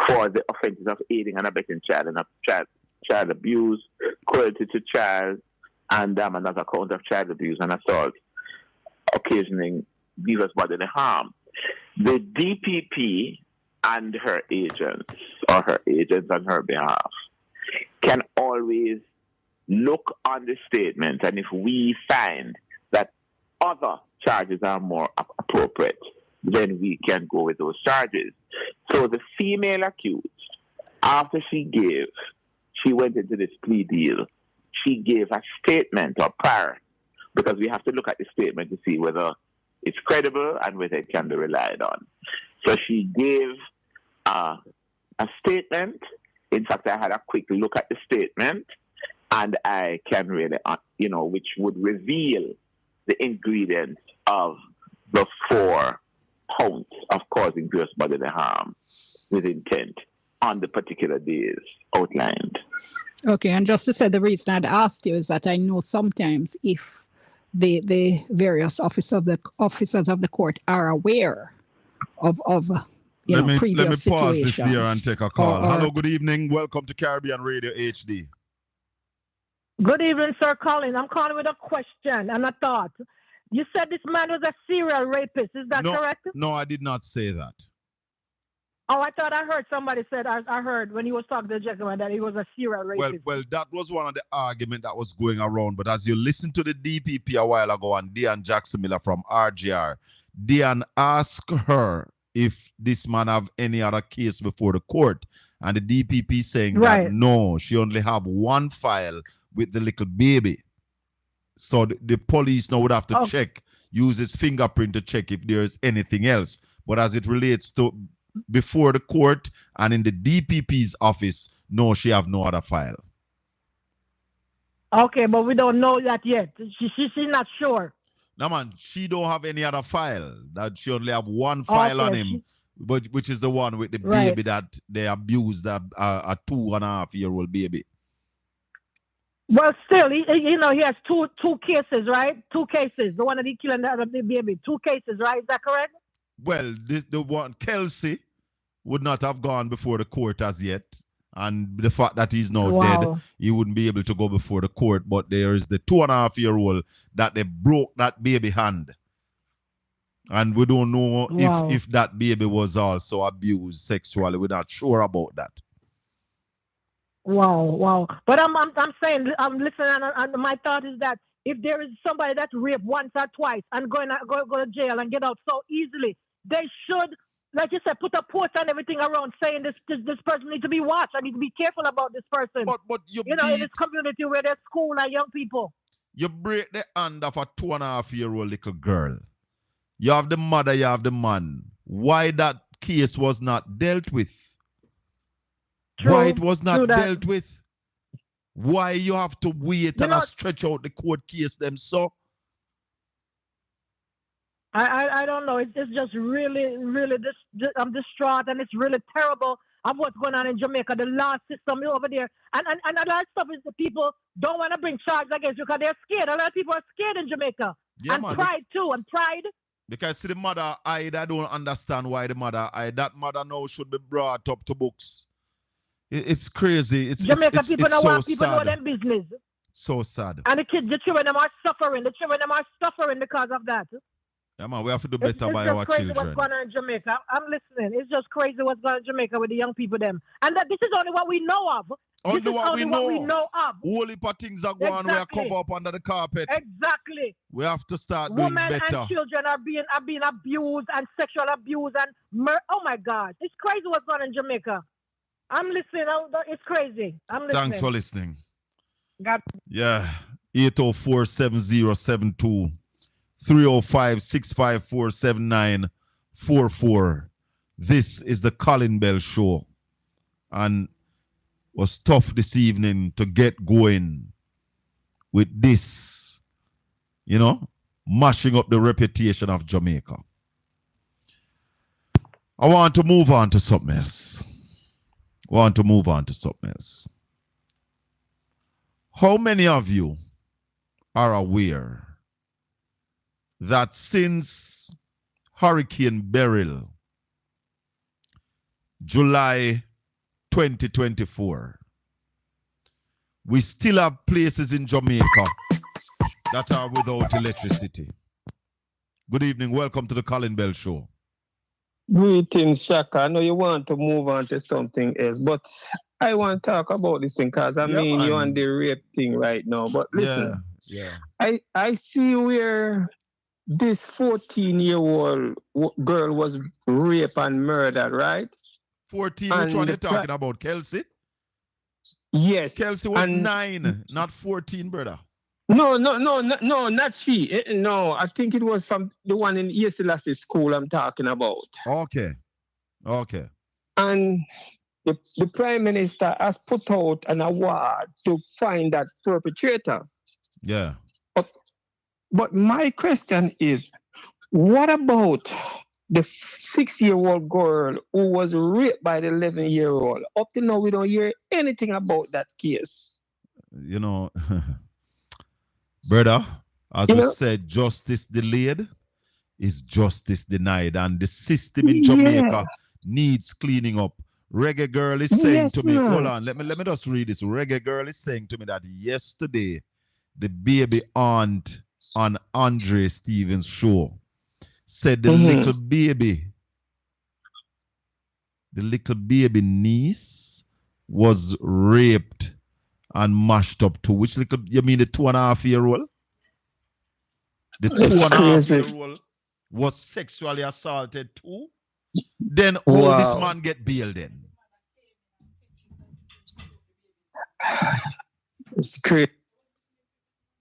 for the offenses of aiding and abetting child and child abuse, cruelty to child, and another count of child abuse and assault, occasioning grievous bodily harm. The DPP and her agents, or her agents on her behalf, can always look on the statement, and if we find that other charges are more appropriate, then we can go with those charges. So the female accused, after she went into this plea deal, she gave a statement or prior, because we have to look at the statement to see whether it's credible and whether it can be relied on. So she gave a statement. In fact, I had a quick look at the statement, and I can really, which would reveal the ingredients of the 4 counts of causing grievous bodily harm with intent on the particular days outlined. Okay, and just to say, the reason I'd asked you is that I know sometimes if the various officers of the court are aware of previous situations. Let me pause this there and take a call. Or, Hello, good evening. Welcome to Caribbean Radio HD. Good evening, Sir Colin. I'm calling with a question and a thought. You said this man was a serial rapist. Is that correct? No, I did not say that. Oh, I thought I heard somebody said, I heard when he was talking to the gentleman that he was a serial rapist. Well, that was one of the arguments that was going around. But as you listened to the DPP a while ago and Diane Jackson Miller from RGR, Diane asked her if this man have any other case before the court. And the DPP saying that no, she only have one file with the little baby. So the police now would have to use his fingerprint to check if there is anything else. But as it relates to before the court and in the DPP's office, no, she have no other file. Okay, but we don't know that yet. She's not sure. No, man, she don't have any other file. That she only have one file on him, which is the one with the baby that they abused, a 2.5-year-old baby. Well, still, he has two cases, right? 2 cases. The one that he killed and the other baby. 2 cases, right? Is that correct? Well, the one, Kelsey, would not have gone before the court as yet. And the fact that he's now dead, he wouldn't be able to go before the court. But there is the 2.5-year-old that they broke that baby hand. And we don't know if that baby was also abused sexually. We're not sure about that. Wow. But I'm saying, I'm listening, and my thought is that if there is somebody that raped once or twice and go to jail and get out so easily, they should, like you said, put a post and everything around saying this person needs to be watched. I need to be careful about this person. But in this community where there's school and young people. You break the hand of a 2.5-year-old little girl. You have the mother, you have the man. Why that case was not dealt with? Why it was not dealt with? Why you have to wait and stretch out the court case them so? I don't know. It's just really, really, I'm distraught, and it's really terrible of what's going on in Jamaica. The law system over there. And a lot of stuff is the people don't want to bring charges against you because they're scared. A lot of people are scared in Jamaica. Yeah, and man, pride too, and pride. Because see the mother, I don't understand why the mother, that mother now should be brought up to books. It's crazy. Jamaica people it's don't so want people sad. know them business. So sad. And the children them are suffering. The children them are suffering because of that. Yeah, man, we have to do better by our children. It's crazy what's going on in Jamaica. I'm listening. It's just crazy what's going on in Jamaica with the young people them. And that this is only what we know of. Only what we know of. Whole heap of things are going on. We are covered up under the carpet. Exactly. We have to start doing better. Women and children are being abused and sexual abuse and oh my God. It's crazy what's going on in Jamaica. I'm listening. It's crazy. I'm listening. Thanks for listening. God. Yeah. 804-7072. 305-654-7944. This is the Colin Bell Show. And was tough this evening to get going with this, mashing up the reputation of Jamaica. I want to move on to something else. How many of you are aware that since Hurricane Beryl, July 2024, we still have places in Jamaica that are without electricity? Good evening. Welcome to the Colin Bell Show. Greetings, Shaka. I know you want to move on to something else, but I want to talk about this thing because you're on the rape thing right now. But listen, I see where this 14-year-old girl was raped and murdered, right? 14, which one are you talking about? Kelsey? Yes. Kelsey was 9, not 14, brother. No, not she. No, I think it was from the one in East school I'm talking about. Okay. And the Prime Minister has put out an award to find that perpetrator. Yeah. But my question is, what about the 6-year-old girl who was raped by the 11-year-old? Up to now, we don't hear anything about that case. You know, brother, as we said, justice delayed is justice denied. And the system in Jamaica needs cleaning up. Reggae Girl is saying to me, hold on, let me just read this. Reggae Girl is saying to me that yesterday, the baby aunt on Andre Stevens' show said the little baby niece was raped and mashed up too. Which little, you mean the 2.5-year-old? The 2.5-year-old was sexually assaulted too? Then how this man get bail then? It's crazy.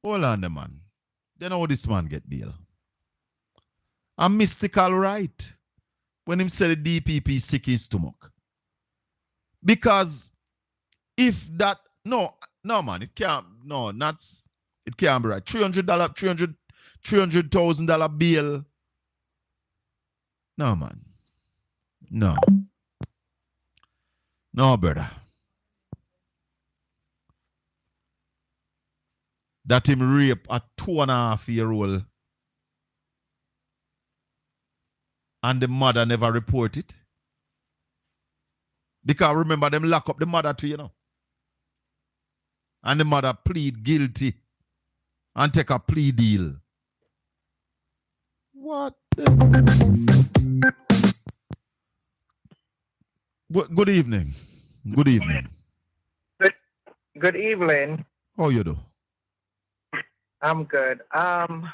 Hold on, the man. Then how this man get bail? A mystical right when him said the DPP sick his stomach. Because if that no man, it can't be right. $300,000 bail. No man. No, brother. That him rape a 2.5-year-old and the mother never report it. Because remember, them lock up the mother too, you know. And the mother plead guilty and take a plea deal. What? Good evening. Good evening. Good evening. How you do? I'm good. I'm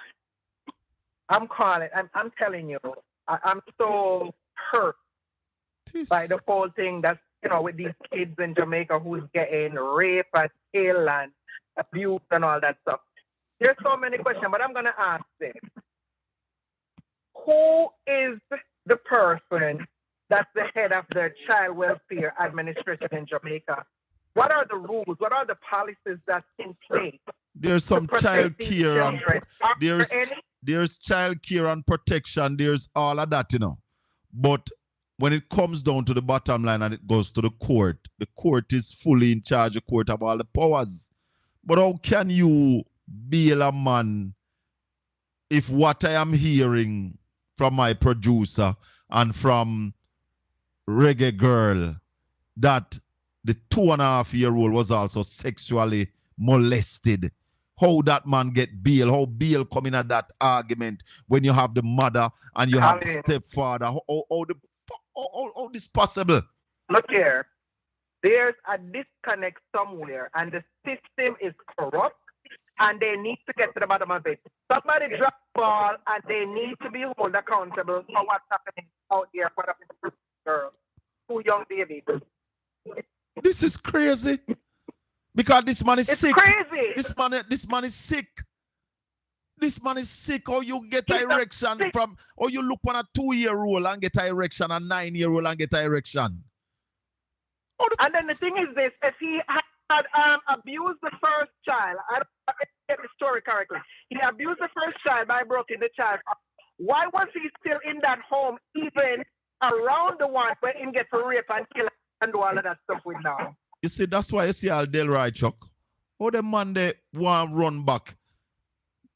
calling. I'm telling you, I'm so hurt by the whole thing that's, with these kids in Jamaica who's getting raped and killed and abused and all that stuff. There's so many questions, but I'm going to ask this. Who is the person that's the head of the child welfare administration in Jamaica? What are the rules? What are the policies that's in place? There's some child care and there's child care and protection. There's all of that, But when it comes down to the bottom line and it goes to the court is fully in charge. The court have all the powers. But how can you bail a man if what I am hearing from my producer and from Reggae Girl that the 2.5-year-old was also sexually molested? How that man get bail? How bail come in at that argument when you have the mother and you have the stepfather? How this possible? Look here. There's a disconnect somewhere and the system is corrupt and they need to get to the bottom of it. Somebody drop the ball and they need to be held accountable for what's happening out there for the girls, 2 young babies. This is crazy. Because this man is sick. Crazy. This man is sick. This man is sick. Or you get an erection from, or you look on a 2-year-old and get an erection, a 9-year-old and get an erection. And then the thing is this: if he had abused the first child, I don't get the story correctly. He abused the first child by breaking the child. Why was he still in that home, even around the one where he gets raped and killed and do all of that stuff with now? You see, that's why you see all Delroy Chuck. How the man they want run back.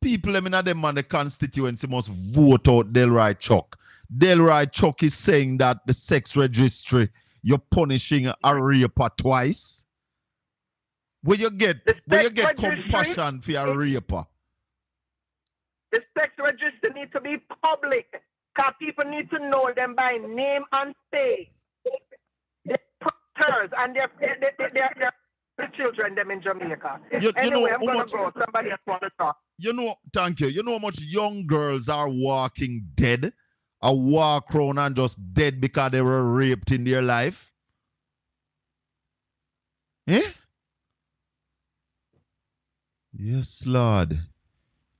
People in them man the constituency must vote out Delroy Chuck. Delroy Chuck is saying that the sex registry, you're punishing a raper twice. Where you get compassion for a raper? The sex register needs to be public. Because people need to know them by name and face. They're predators and they're the children them in Jamaica. Anyway, I'm going to go. Somebody else want to talk. Thank you. You know how much young girls are walking dead? A walk around and just dead because they were raped in their life? Eh? Yes, Lord.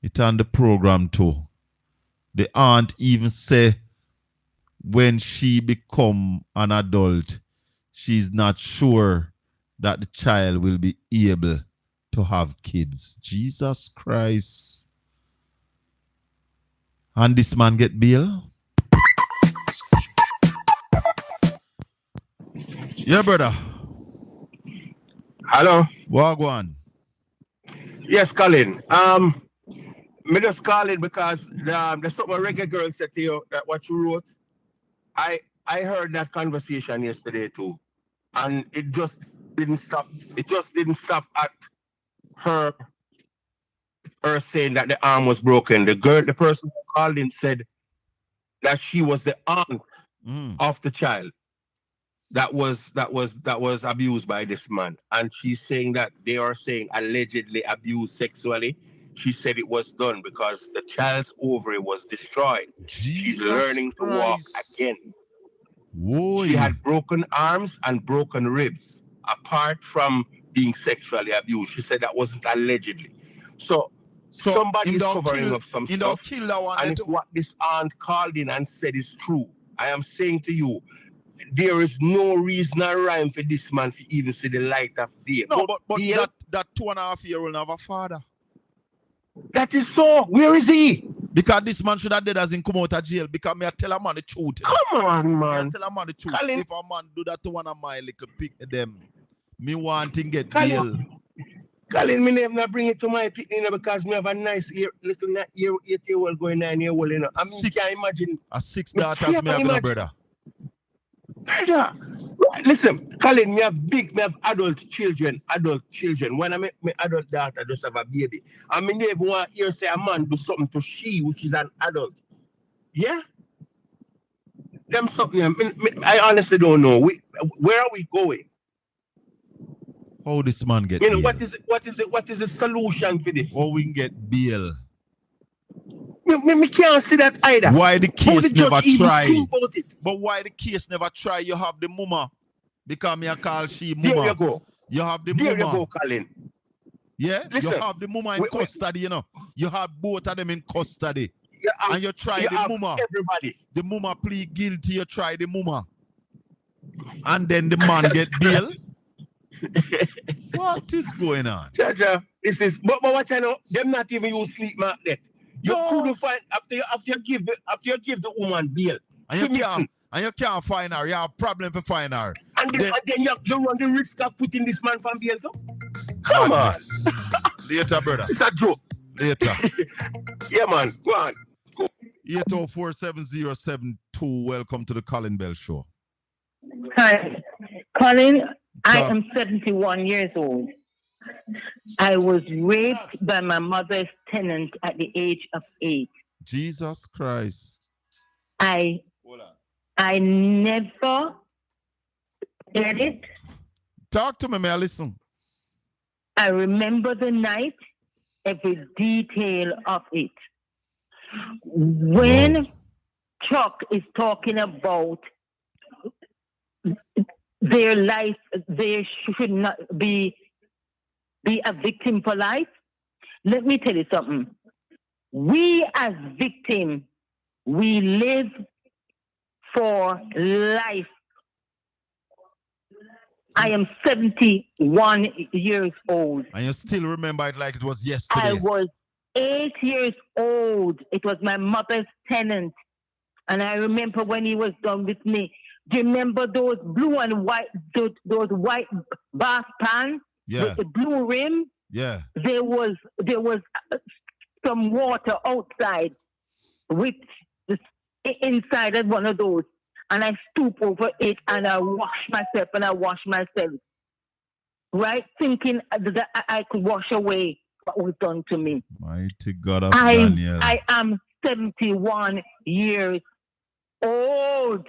It's on the program too. The aunt even say when she become an adult, she's not sure that the child will be able to have kids. Jesus Christ. And this man get bail? Yeah, brother. Hello. Wagwan. Yes, Colin. Me just call it because there's something a reggae girl said to you that what you wrote. I heard that conversation yesterday too, and it just didn't stop. It just didn't stop at her saying that the arm was broken. The person who called in said that she was the aunt of the child that was abused by this man, and she's saying that they are saying allegedly abused sexually. She said it was done because the child's ovary was destroyed. She's learning to walk again. She had broken arms and broken ribs apart from being sexually abused. She said that wasn't allegedly. So somebody is covering up some stuff. And if what this aunt called in and said is true, I am saying to you, there is no reason or rhyme for this man to even see the light of day. No, but that 2.5-year-old have a father. That is so. Where is he? Because this man should have dead as in come out of jail. Because me I tell a man the truth. Come on, man. I tell a man the truth. Colin. If a man do that to one of my little pick them, me want to get bail. Colin, me never bring it to my picnic because me have a nice little 8-year-old going 9-year-old. You know. I mean, can't imagine. A 6 daughters me have a brother. Brother, listen, Colin, me have adult children. When I make my adult daughter just have a baby, I mean, never want to hear say a man do something to she, which is an adult. Yeah? Them something, I honestly don't know. Where are we going? How this man get bail? What is the solution for this? How we can get bail? Me can't see that either. Why the case never try? But why the case never try? You have the mama. Because me I call she mama. There you go. You have the there mama. You go, Colin. Yeah? Listen, you have the mama in custody, you know. You have both of them in custody. And you try the mama. Everybody. The mama plead guilty, you try the mama. And then the man get bail. What is going on? This is but what I know, them not even use sleep mark that. You couldn't find after you give the woman bail. And you can't find her. You have a problem for find her. And then you run the risk of putting this man from bail too. Come on. Later, brother. It's a joke. Later. Yeah, man. Go on. 804-7072. Welcome to the Colin Bell Show. Hi, Colin. I am 71 years old. I was raped by my mother's tenant at the age of 8. Jesus Christ. I never did it. Talk to me, may I listen? I remember the night, every detail of it. When Chuck is talking about their life, they should not be a victim for life. Let me tell you something. We as victims, we live for life. I am 71 years old. And you still remember it like it was yesterday. I was 8 years old. It was my mother's tenant. And I remember when he was done with me. Do you remember those blue and white, those white bath pans with the blue rim? Yeah. There was some water outside with inside of one of those. And I stoop over it and I wash myself. Right? Thinking that I could wash away what was done to me. Mighty God of Daniel. I am 71 years old.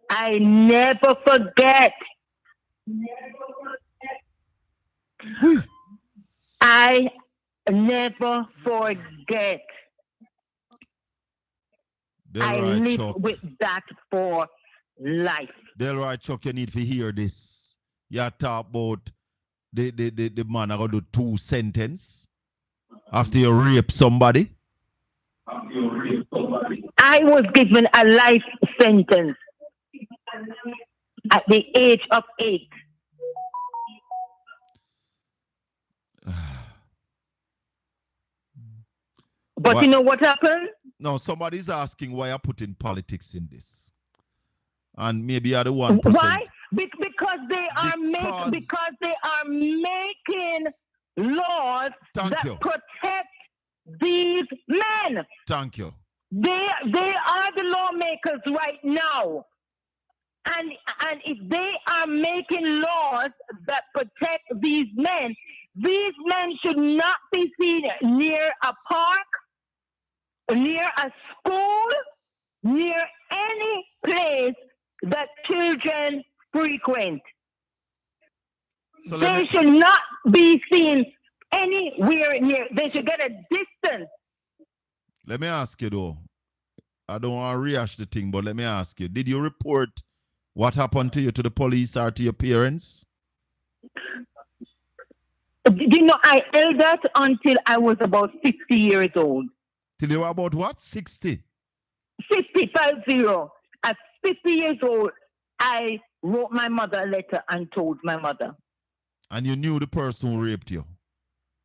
I never forget. I never forget. I live Chuck. with that for life. Delroy Chuck, you need to hear this. You talk about the man are going to do 2 sentences after you rape somebody. I was given a life sentence at the age of 8. But you know what happened? No, somebody's asking why you're putting politics in this. And maybe you're the 1%. Why? Because they are making laws that protect these men. Thank you. They are the lawmakers right now. And if they are making laws that protect these men should not be seen near a park, near a school, near any place that children frequent. So they should not be seen anywhere near. They should get a distance. Let me ask you though. I don't want to rehash the thing, but let me ask you. Did you report what happened to you to the police or to your parents? You know, I held that until I was about 60 years old. Till you were about what? 60? 50. At 50 years old, I wrote my mother a letter and told my mother. And you knew the person who raped you?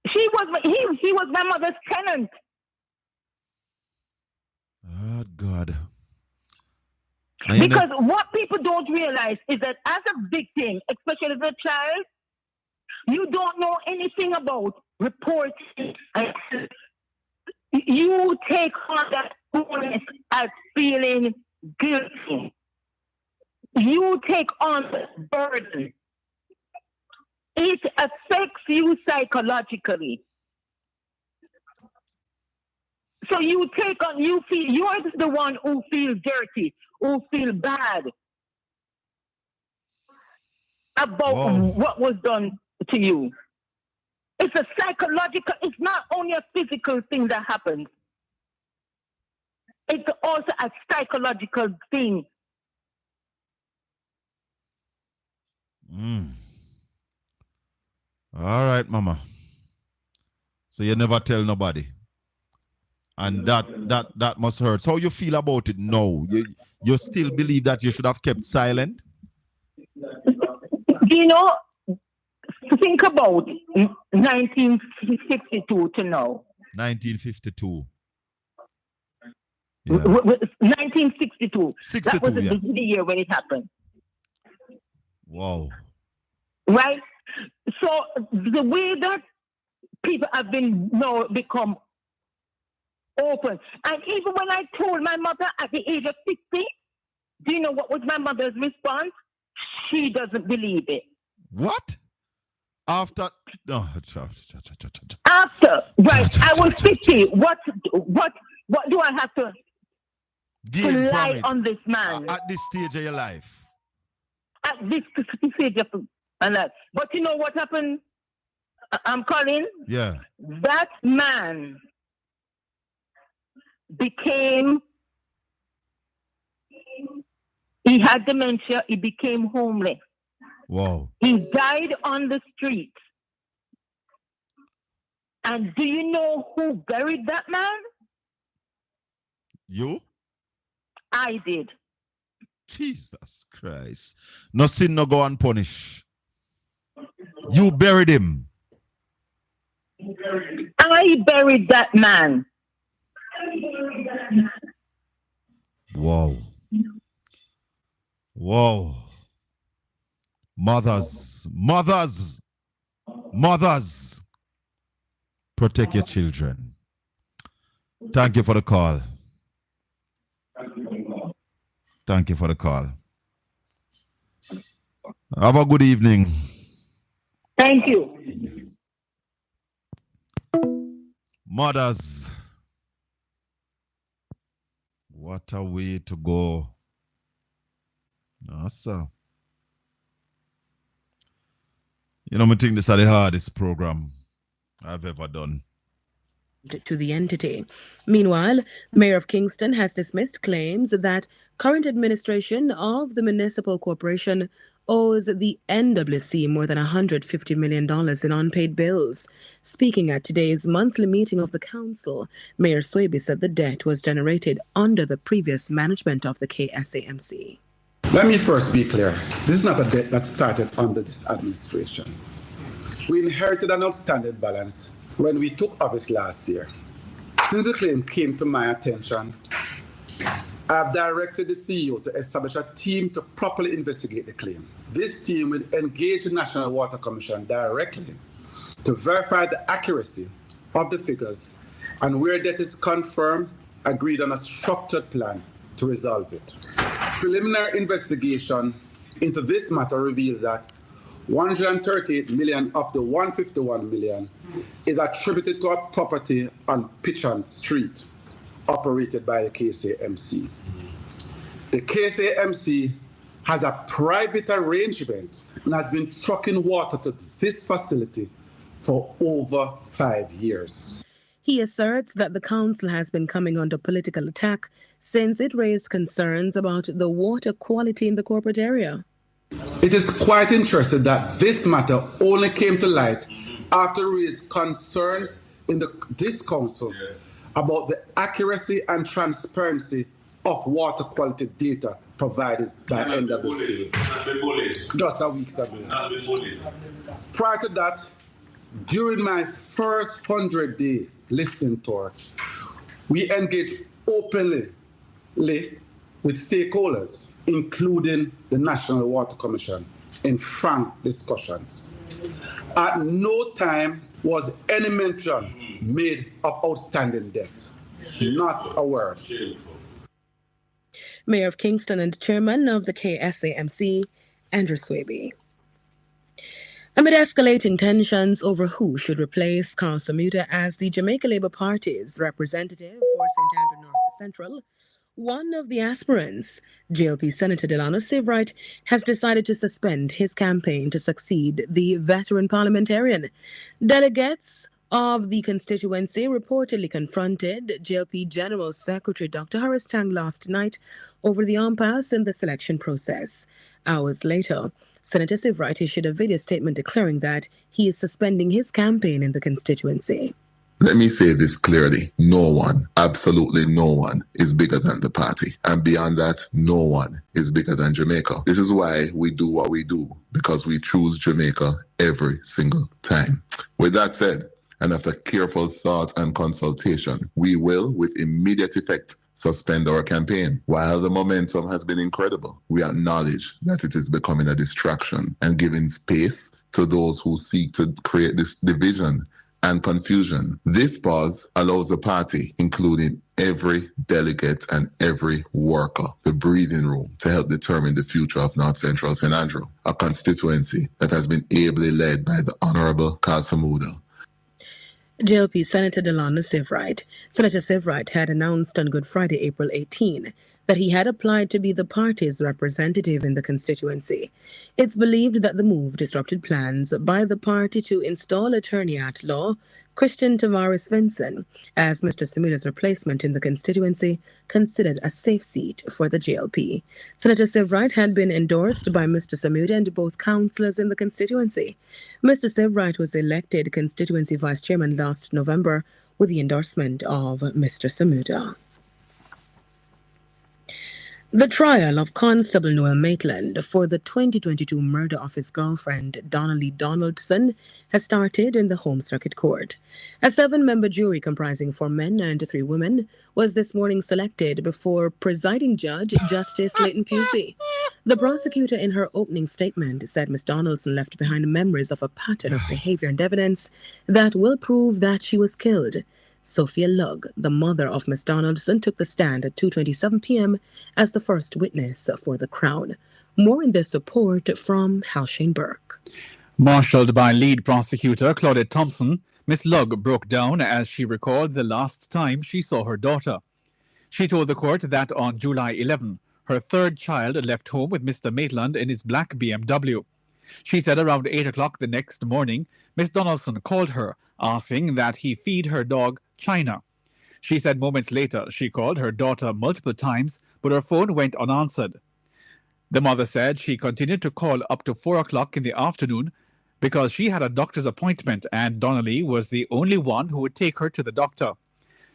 He was my mother's tenant. Oh, God. Because what people don't realize is that as a victim, especially as a child, you don't know anything about reporting. You take on that fullness as feeling guilty. You take on the burden. It affects you psychologically. So you you're the one who feels dirty, who feel bad about what was done to you. It's a psychological, it's not only a physical thing that happens. It's also a psychological thing. All right, Mama. So you never tell nobody. And that must hurt. So how you feel about it now? You still believe that you should have kept silent? You know, think about 1962 to now. 1952. Yeah. 1962. 62, that was the year when it happened. Wow. Right? So the way that people have been now become open. And even when I told my mother at the age of 60, do you know what was my mother's response? She doesn't believe it. What? After? No. After, right, I was 50. What do I have to lie on this man? At this stage of your life? At this stage of my life. But you know what happened? I'm Colin. Yeah. That man he had dementia, he became homeless. Wow. He died on the street. And do you know who buried that man? You? I did. Jesus Christ. No sin, no go unpunished. You buried him. I buried that man. Wow. Wow. Mothers, protect your children. Thank you for the call. Thank you for the call. Have a good evening. Thank you. Mothers, what a way to go. Awesome. You know, I think this is the hardest program I've ever done. To the entity. Meanwhile, Mayor of Kingston has dismissed claims that current administration of the municipal corporation owes the NWC more than $150 million in unpaid bills. Speaking at today's monthly meeting of the council, Mayor Swaby said the debt was generated under the previous management of the KSAMC. Let me first be clear. This is not a debt that started under this administration. We inherited an outstanding balance when we took office last year. Since the claim came to my attention, I've directed the CEO to establish a team to properly investigate the claim. This team will engage the National Water Commission directly to verify the accuracy of the figures, and where that is confirmed, agreed on a structured plan to resolve it. Preliminary investigation into this matter revealed that 138 million of the 151 million is attributed to a property on Pichon Street, operated by the KSAMC. The KSAMC has a private arrangement and has been trucking water to this facility for over 5 years. He asserts that the council has been coming under political attack since it raised concerns about the water quality in the corporate area. It is quite interesting that this matter only came to light after we raised concerns in this council about the accuracy and transparency of water quality data provided by NWC just a week ago. Prior to that, during my first 100-day listening tour, we engaged openly with stakeholders, including the National Water Commission, in frank discussions. At no time was any mention made of outstanding debt. Not a word. Mayor of Kingston and Chairman of the KSAMC, Andrew Swaby. Amid escalating tensions over who should replace Carl Samuda as the Jamaica Labour Party's representative for St. Andrew North Central, one of the aspirants, JLP Senator Delano Seavright, has decided to suspend his campaign to succeed the veteran parliamentarian. Delegates of the constituency reportedly confronted JLP General Secretary Dr. Horace Tang last night over the impasse in the selection process. Hours later, Senator Seavright issued a video statement declaring that he is suspending his campaign in the constituency. Let me say this clearly. No one, absolutely no one, is bigger than the party. And beyond that, no one is bigger than Jamaica. This is why we do what we do, because we choose Jamaica every single time. With that said, and after careful thought and consultation, we will, with immediate effect, suspend our campaign. While the momentum has been incredible, we acknowledge that it is becoming a distraction and giving space to those who seek to create this division and confusion. This pause allows the party, including every delegate and every worker, the breathing room to help determine the future of North Central St. Andrew, a constituency that has been ably led by the Honourable Carl Samuda. JLP Senator Delano Seavright. Senator Seavright had announced on Good Friday, April 18, that he had applied to be the party's representative in the constituency. It's believed that the move disrupted plans by the party to install attorney-at-law Christian Tavares Vinson as Mr. Samuda's replacement in the constituency, considered a safe seat for the JLP. Senator Seavright had been endorsed by Mr. Samuda and both councillors in the constituency. Mr. Seavright was elected constituency vice chairman last November with the endorsement of Mr. Samuda. The trial of Constable Noel Maitland for the 2022 murder of his girlfriend, Donnelly Donaldson, has started in the Home Circuit Court. A 7-member jury comprising 4 men and 3 women was this morning selected before presiding judge Justice Leighton Pusey. The prosecutor in her opening statement said Ms. Donaldson left behind memories of a pattern of behavior and evidence that will prove that she was killed. Sophia Lugg, the mother of Ms. Donaldson, took the stand at 2:27 p.m. as the first witness for the Crown. More in this report from Halshane Burke. Marshalled by lead prosecutor Claudette Thompson, Miss Lugg broke down as she recalled the last time she saw her daughter. She told the court that on July 11, her third child left home with Mr. Maitland in his black BMW. She said around 8 o'clock the next morning, Miss Donaldson called her, asking that he feed her dog, China. She said moments later she called her daughter multiple times, but her phone went unanswered. The mother said she continued to call up to 4 o'clock in the afternoon because she had a doctor's appointment and Donnelly was the only one who would take her to the doctor.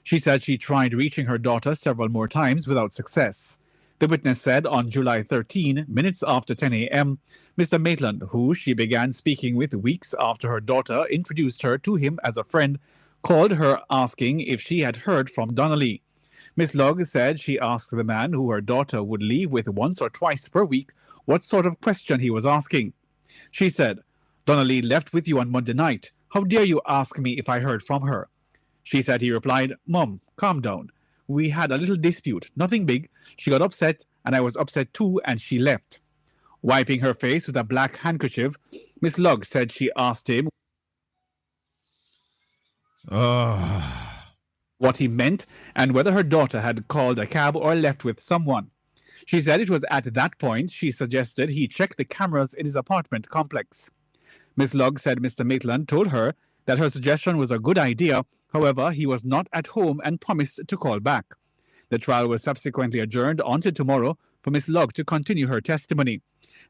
She said she tried reaching her daughter several more times without success. The witness said on July 13, minutes after 10 a.m., Mr. Maitland, who she began speaking with weeks after her daughter introduced her to him as a friend, called her asking if she had heard from Donnelly. Miss Lugg said she asked the man who her daughter would leave with once or twice per week what sort of question he was asking. She said, "Donnelly left with you on Monday night. How dare you ask me if I heard from her?" She said he replied, "Mom, calm down. We had a little dispute, nothing big. She got upset and I was upset too and she left." Wiping her face with a black handkerchief, Miss Lugg said she asked him what he meant and whether her daughter had called a cab or left with someone. She said it was at that point she suggested he check the cameras in his apartment complex. Miss Lugg said Mr. Maitland told her that her suggestion was a good idea. However, he was not at home and promised to call back. The trial was subsequently adjourned until tomorrow for Miss Lugg to continue her testimony.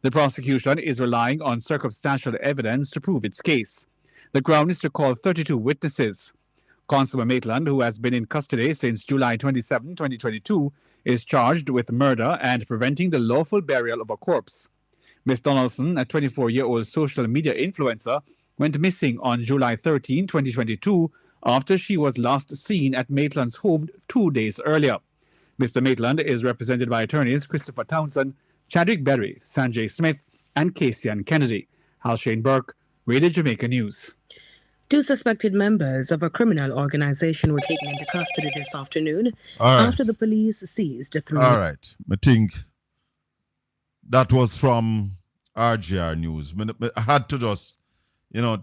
The prosecution is relying on circumstantial evidence to prove its case. The Crown is to call 32 witnesses. Constable Maitland, who has been in custody since July 27, 2022, is charged with murder and preventing the lawful burial of a corpse. Miss Donaldson, a 24-year-old social media influencer, went missing on July 13, 2022, after she was last seen at Maitland's home 2 days earlier. Mr. Maitland is represented by attorneys Christopher Townsend, Chadwick Berry, Sanjay Smith, and Kasian Kennedy. Halshane Burke, Radio Jamaica News. 2 suspected members of a criminal organization were taken into custody this afternoon after the police seized 3. All right. I think that was from RGR News. I had to just,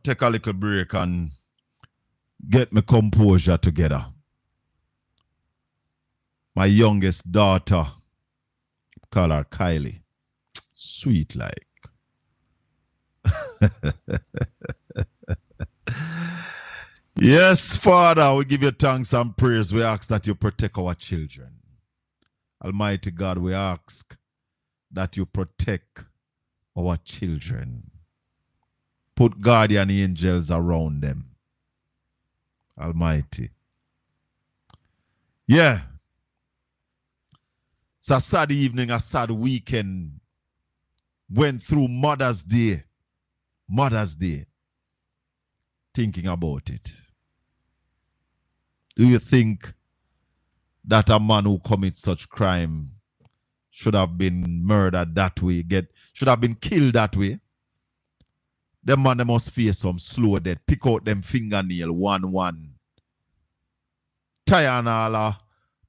take a little break and get my composure together. My youngest daughter, call her Kylie. Sweet like. Yes, Father, we give you thanks and praise. We ask that you protect our children. Almighty God, we ask that you protect our children. Put guardian angels around them. Almighty. Yeah. It's a sad evening, a sad weekend. Went through Mother's Day. Mother's Day. Thinking about it. Do you think that a man who commits such crime should have been murdered that way, should have been killed that way? Them man, they must face some slow death. Pick out them fingernail, one. Tie on all a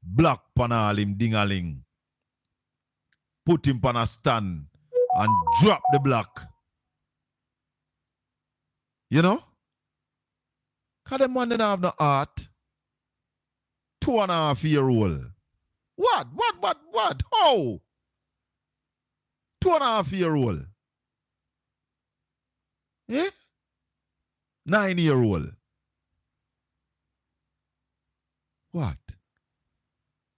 black pan all him ding-a-ling. Put him on a stand and drop the block. You know? Because them man don't have no heart. 2.5-year-old. What? How? 2.5-year-old. Eh? 9-year-old. What?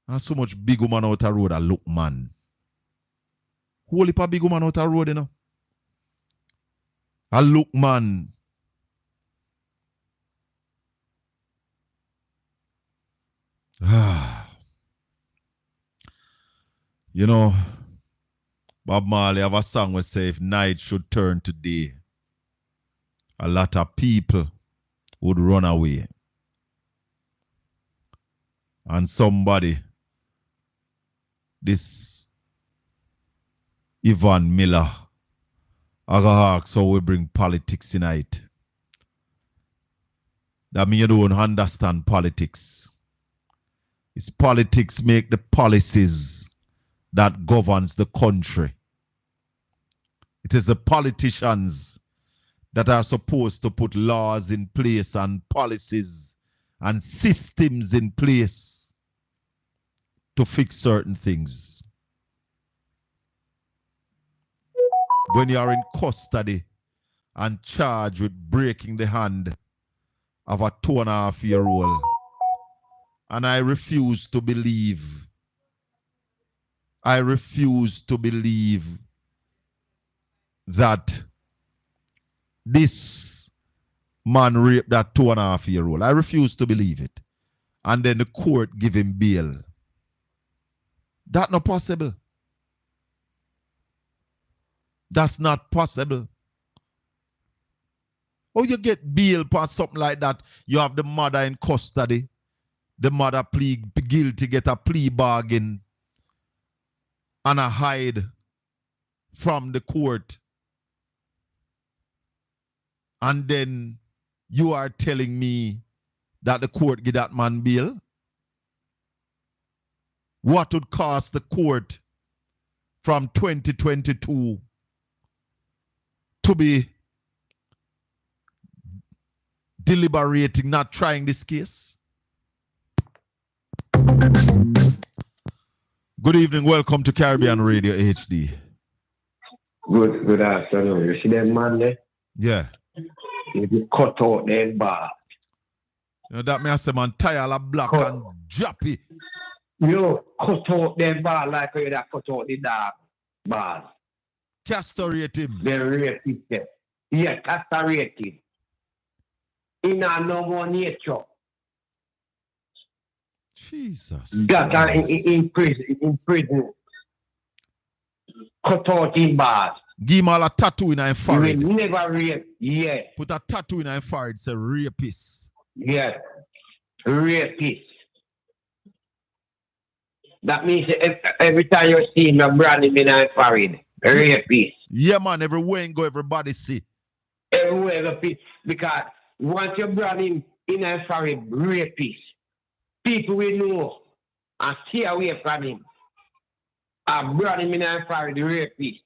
And so much big woman out the road a look man. Whole heap of big woman out the road, you know? A look man. You know, Bob Marley have a song where say if night should turn to day, a lot of people would run away. And somebody, this Ivan Miller, I gotta ask how we bring politics tonight. That means you don't understand politics. It's politics make the policies that governs the country. It is the politicians that are supposed to put laws in place and policies and systems in place to fix certain things. When you are in custody and charged with breaking the hand of a 2.5-year-old, and I refuse to believe that this man raped that 2.5-year-old. I refuse to believe it. And then the court give him bail. That's not possible. That's not possible. Or you get bail for something like that. You have the mother in custody. The mother plead guilty, get a plea bargain, and a hide from the court. And then you are telling me that the court give that man bail? What would cost the court from 2022 to be deliberating, not trying this case? Good evening, welcome to Caribbean Radio HD. Good afternoon. You see that man there? Yeah. You cut out them bar. You know that me I say man tire black and jappy. You cut out them bar like you that cut out the dark bars. Castrate him. They racist them. Yeah, castrate him. In a no more nature. Jesus. That are in prison. Cut out in bars. Give him all a tattoo in his forehead. You will never rape. Yes. Put a tattoo in his forehead, say rapist. Yes. Rapist. That means every time you see him, you're branding in his forehead. Rapist. Yeah, man. Everywhere you go, everybody see. Everywhere you go, because once you brand him in his forehead, rapist, people will know and stay away from him. I brand him in his forehead, rapist.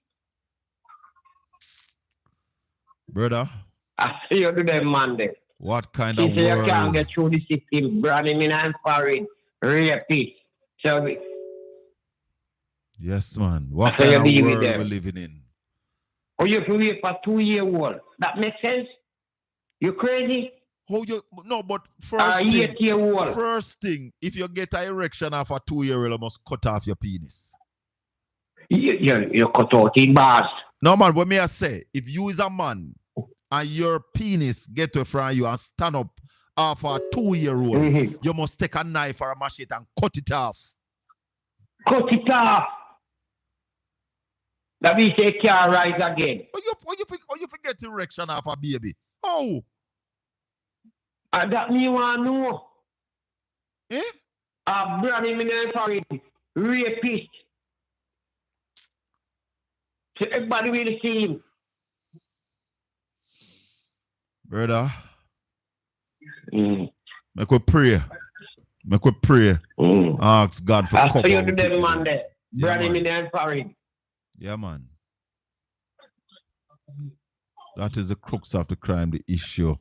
Brother. I see you do them Monday. What kind of world? You can't get through the system, brand him in his forehead, rapist. So yes, man. What kind of world we're living in? Oh, you can wait for 2-year-old. That makes sense? You crazy? Oh, you no, but first thing, if you get an erection of a 2-year-old, you must cut off your penis. You cut out in bars. No, man, what may I say? If you is a man and your penis get away from you and stand up off a 2-year-old, you must take a knife or a machete and cut it off. Cut it off. That means they can't rise again. You forget erection of a baby. Oh. And that me want to know. Eh? A brand in the forehead, rapist. So everybody will see him. Brother. Make we pray. Ask God for cover. You do them man there. Brand him in the forehead. Yeah, man. That is the crux of the crime, the issue.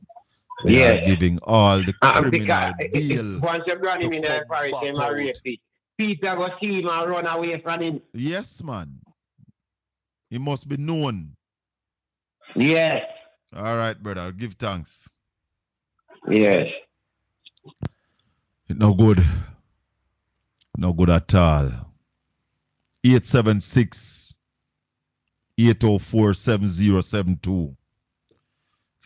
They are giving all the criminal bail. Once you brand him in the forehead, they are rapist. People go see him and run away from him. Yes, man. He must be known. Yes. All right, brother. Give thanks. Yes. It's no good. No good at all. 876-804-7072.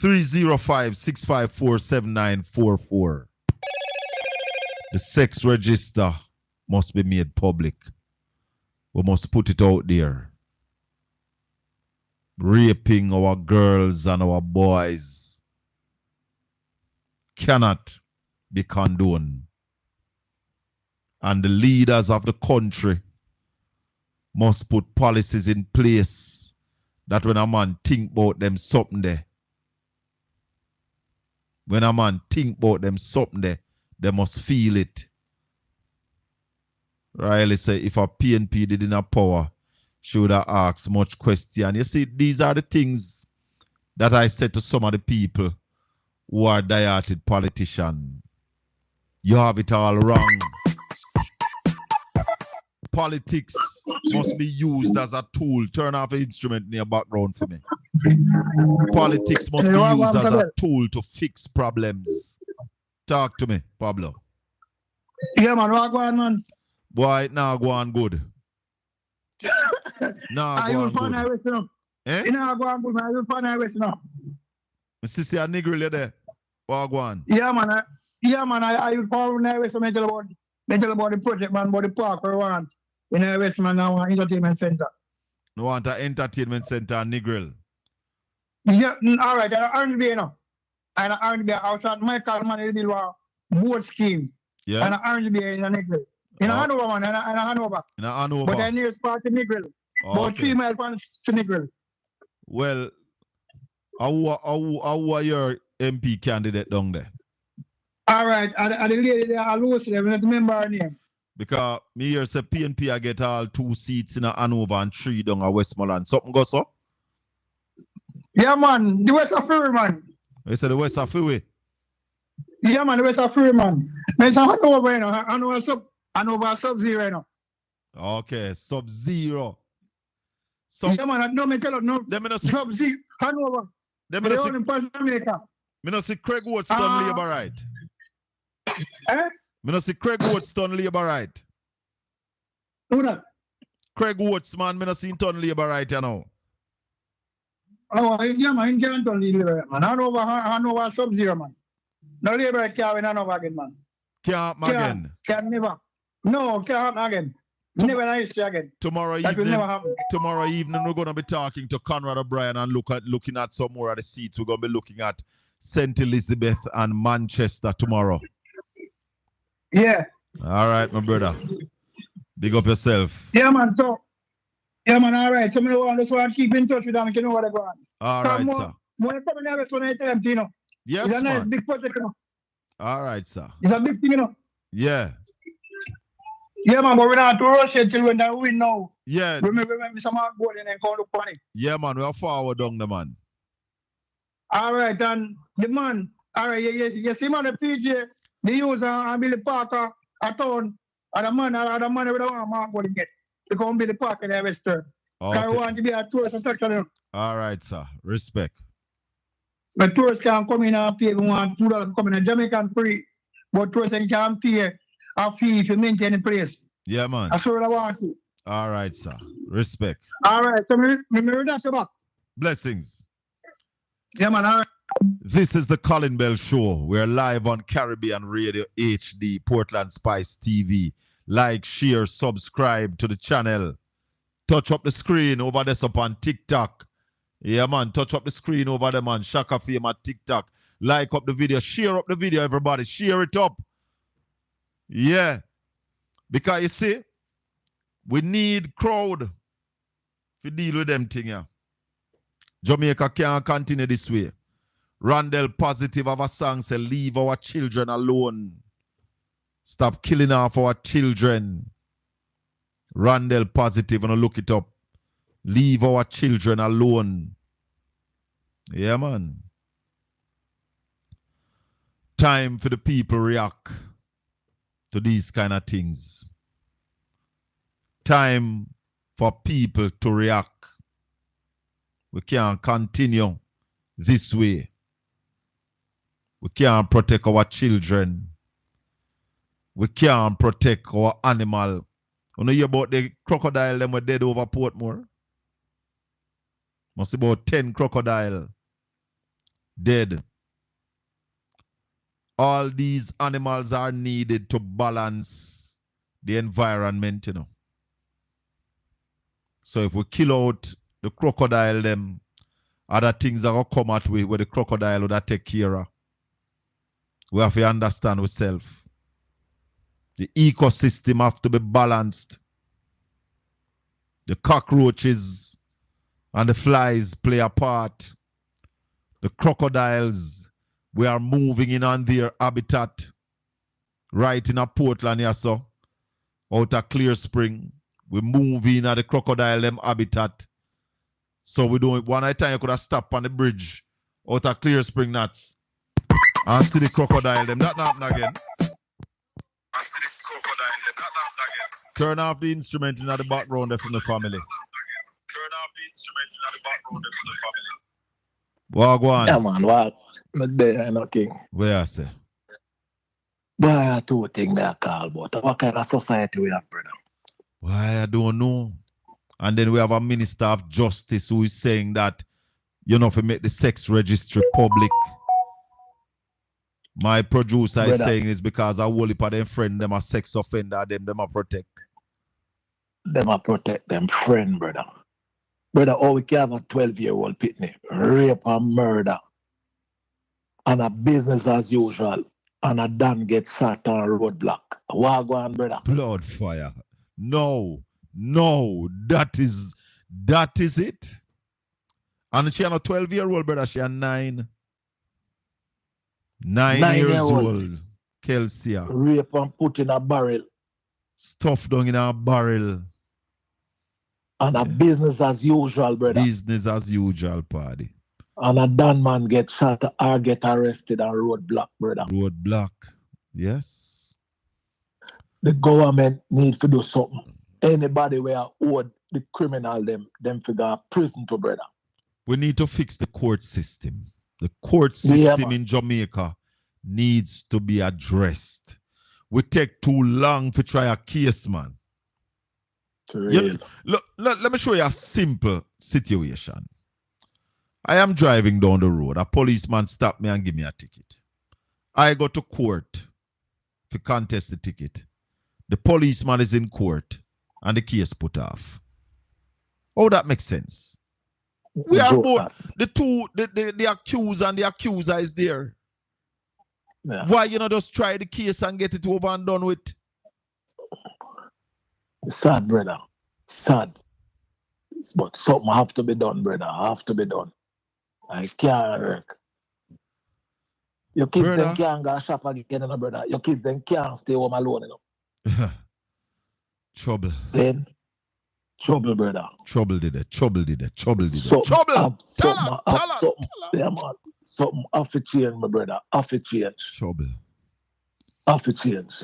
305-654-7944. The sex register must be made public. We must put it out there. Raping our girls and our boys cannot be condoned. And the leaders of the country must put policies in place that when a man think about them something there, when a man think about them something there, they must feel it. Riley say, if a PNP didn't have power, she would have asked much question. You see, these are the things that I said to some of the people who are diehard politicians. You have it all wrong. Politics must be used as a tool. Turn off the instrument in your background for me. Politics must be used as a tool to fix problems. Talk to me, Pablo. Yeah, man. What going on, man? Boy, it now go on good. Now go on good. Eh? You know, go on good, man. I will find out what's now. Mr. See a nigger you there. What go on? Yeah, man. I will follow now with some mental about the project, man, about the park we want. In the West, man, now entertainment center. You want an entertainment center, Negril? Yeah, all right. I earned be enough. And I earned be outside Michael, man, it'll be a board scheme. Yeah. And I earned be in a Negril. In a Hanover, man, in a Hanover. In a Hanover. But I nearest part to Negril. About 3 miles from to Negril. Well, how are your MP candidate down there? All right. And the lady there, I lose them. I don't remember her name. Because me here say PNP I get all 2 seats in a Hanover and 3 down at Westmoreland. Something goes up? Yeah, man. The West of Freeway, man. You say the West of Freeway? Yeah, man. The West of Freeway, man. There's a Hanover, you know. Hanover Sub-Zero, you know. Okay, Sub-Zero. Yeah, man. I don't tell you, no. Sub-Zero. Hanover. Me no see Craig Woods done labor right. Eh? Me no see Craig Woods done labor right. Who that? Craig Woods, man, me no see him done labor right, you know. Oh, yeah, man, he can't done labor right, man. Hanover Sub-Zero, man. No labor right can't win Hanover again, man. Can't again. Can't never. No, can't happen again. Never nice again. Tomorrow evening, we're going to be talking to Conrad O'Brien and looking at some more of the seats. We're going to be looking at St. Elizabeth and Manchester tomorrow. Yeah. All right, my brother. Big up yourself. Yeah, man. So, yeah, man. All right. So, I just want to keep in touch with them. You know what I go on. All right, sir. When I come in there, when I tell them, you know. Yes, it's a nice man. big project, you know. All right, sir. It's a big thing, you know. Yeah. Yeah, man, but we're not to rush it till when they win now. Yeah. Remember when some are going and call the panic. Yeah, man, we are forward down the man. All right, and the man, all right, you see, man, the PJ, the user, and Billy Parker, a town, and the man we don't want Mark going to get. They come Billy Parker in the Western. Okay. I want to be a tourist attraction. All right, sir. Respect. But tourists can come in and pay $1, $2 to come in. Jamaican free, but tourists can pay a fee to maintain the place. Yeah, man. That's what I want to. All right, sir. Respect. All right. So, remember that, back. Blessings. Yeah, man. All right. This is the Colin Bell Show. We're live on Caribbean Radio HD, Portland Spice TV. Like, share, subscribe to the channel. Touch up the screen over there up on TikTok. Yeah, man. Touch up the screen over there, man. Shaka Fame at TikTok. Like up the video. Share up the video, everybody. Share it up. Yeah. Because you see, we need crowd to deal with them things. Yeah. Jamaica can't continue this way. Randall Positive have a song say, leave our children alone. Stop killing off our children. Randall Positive, and look it up. Leave our children alone. Yeah, man. Time for the people react to these kind of things. Time for people to react. We can't continue this way. We can't protect our children. We can't protect our animal. You know about the crocodile them were dead over Portmore? Must be about 10 crocodile dead. All these animals are needed to balance the environment, you know. So if we kill out the crocodile, them other things are going to come at way where the crocodile would take care of. We have to understand ourselves. The ecosystem have to be balanced. The cockroaches and the flies play a part. The crocodiles, we are moving in on their habitat. Right in a Portland here, so. Out of Clear Spring. We move in at the crocodile them habitat. So we don't, one at a time you could have stopped on the bridge out of Clear Spring Nuts. And see the crocodile, them not happen again. Turn off the instrument in the background there from the family. What go on? Yeah, man, what? Not there, no king. Where I say? Boy, I two things me I call about. What kind of society we have, brother? Why, I don't know. And then we have a Minister of Justice who is saying that, you know, if we make the sex registry public. My producer is saying it's because a whole heap of them friend, them a sex offender, them a protect. Them a protect them friend, brother. Brother, oh, we can have a 12-year-old pitney, rape and murder, and a business as usual, and a Dan get sat on roadblock. What go on, brother? Blood fire. No, that is it. And she a 12-year-old, brother, she a 9. 9 years old. Kelsey. Rape and put in a barrel. Stuffed down in a barrel. And a business as usual, brother. Business as usual, party. And a Dan man get shot or get arrested on roadblock, brother. Roadblock, yes. The government need to do something. Anybody where owed the criminal them figure prison to, brother. We need to fix the court system. The court system in Jamaica needs to be addressed. We take too long to try a case, man. Look, let me show you a simple situation. I am driving down the road. A policeman stopped me and give me a ticket. I go to court to contest the ticket. The policeman is in court and the case put off. Oh, that makes sense. We are both the accused and the accuser is there. Yeah. Why you not just try the case and get it over and done with? Sad, brother. Sad. But something have to be done, brother. Have to be done. I can't work. Your kids then can't go shop again, brother. Your kids then can't stay home alone, you know. Trouble. Then trouble, brother. Trouble did it. Something have to change, my brother. Have to change. Trouble. Have to change.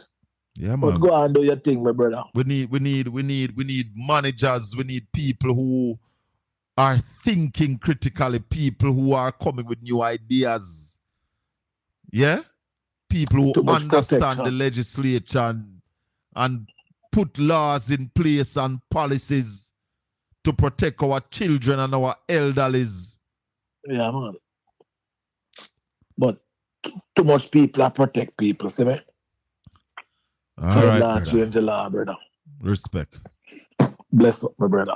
Yeah, man. But go and do your thing, my brother. We need managers. We need people who are thinking critically. People who are coming with new ideas. Yeah, people who understand the legislature and put laws in place and policies to protect our children and our elderlies. Yeah, man. But too much people are protect people, see me? All right, brother. Change the law, brother. Respect. Bless up, my brother.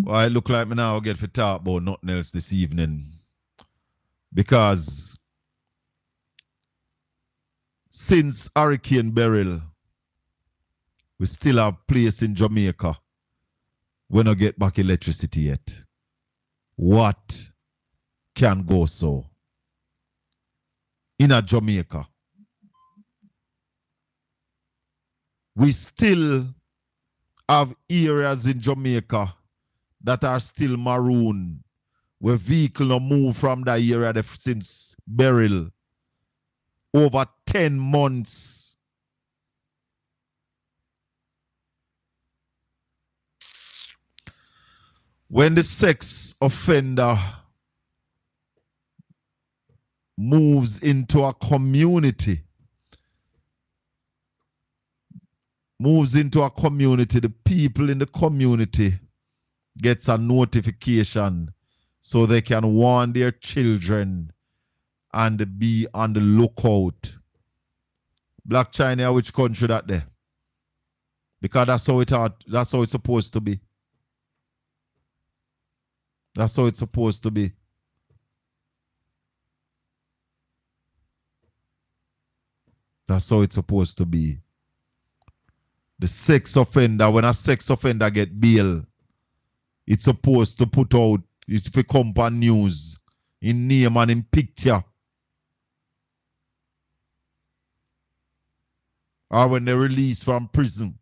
Well, I look like me now get to talk about nothing else this evening. Because since Hurricane Beryl, we still have place in Jamaica. We don't get back electricity yet. What can go so? In a Jamaica, we still have areas in Jamaica that are still maroon, where vehicles no move from that area since Beryl. Over 10 months. When the sex offender moves into a community, the people in the community gets a notification so they can warn their children and be on the lookout. Black China, which country that there? Because that's how it's supposed to be. That's how it's supposed to be. That's how it's supposed to be. The sex offender, when a sex offender get bail, it's supposed to put out, if it come on news, in name and in picture. Or when they release from prison.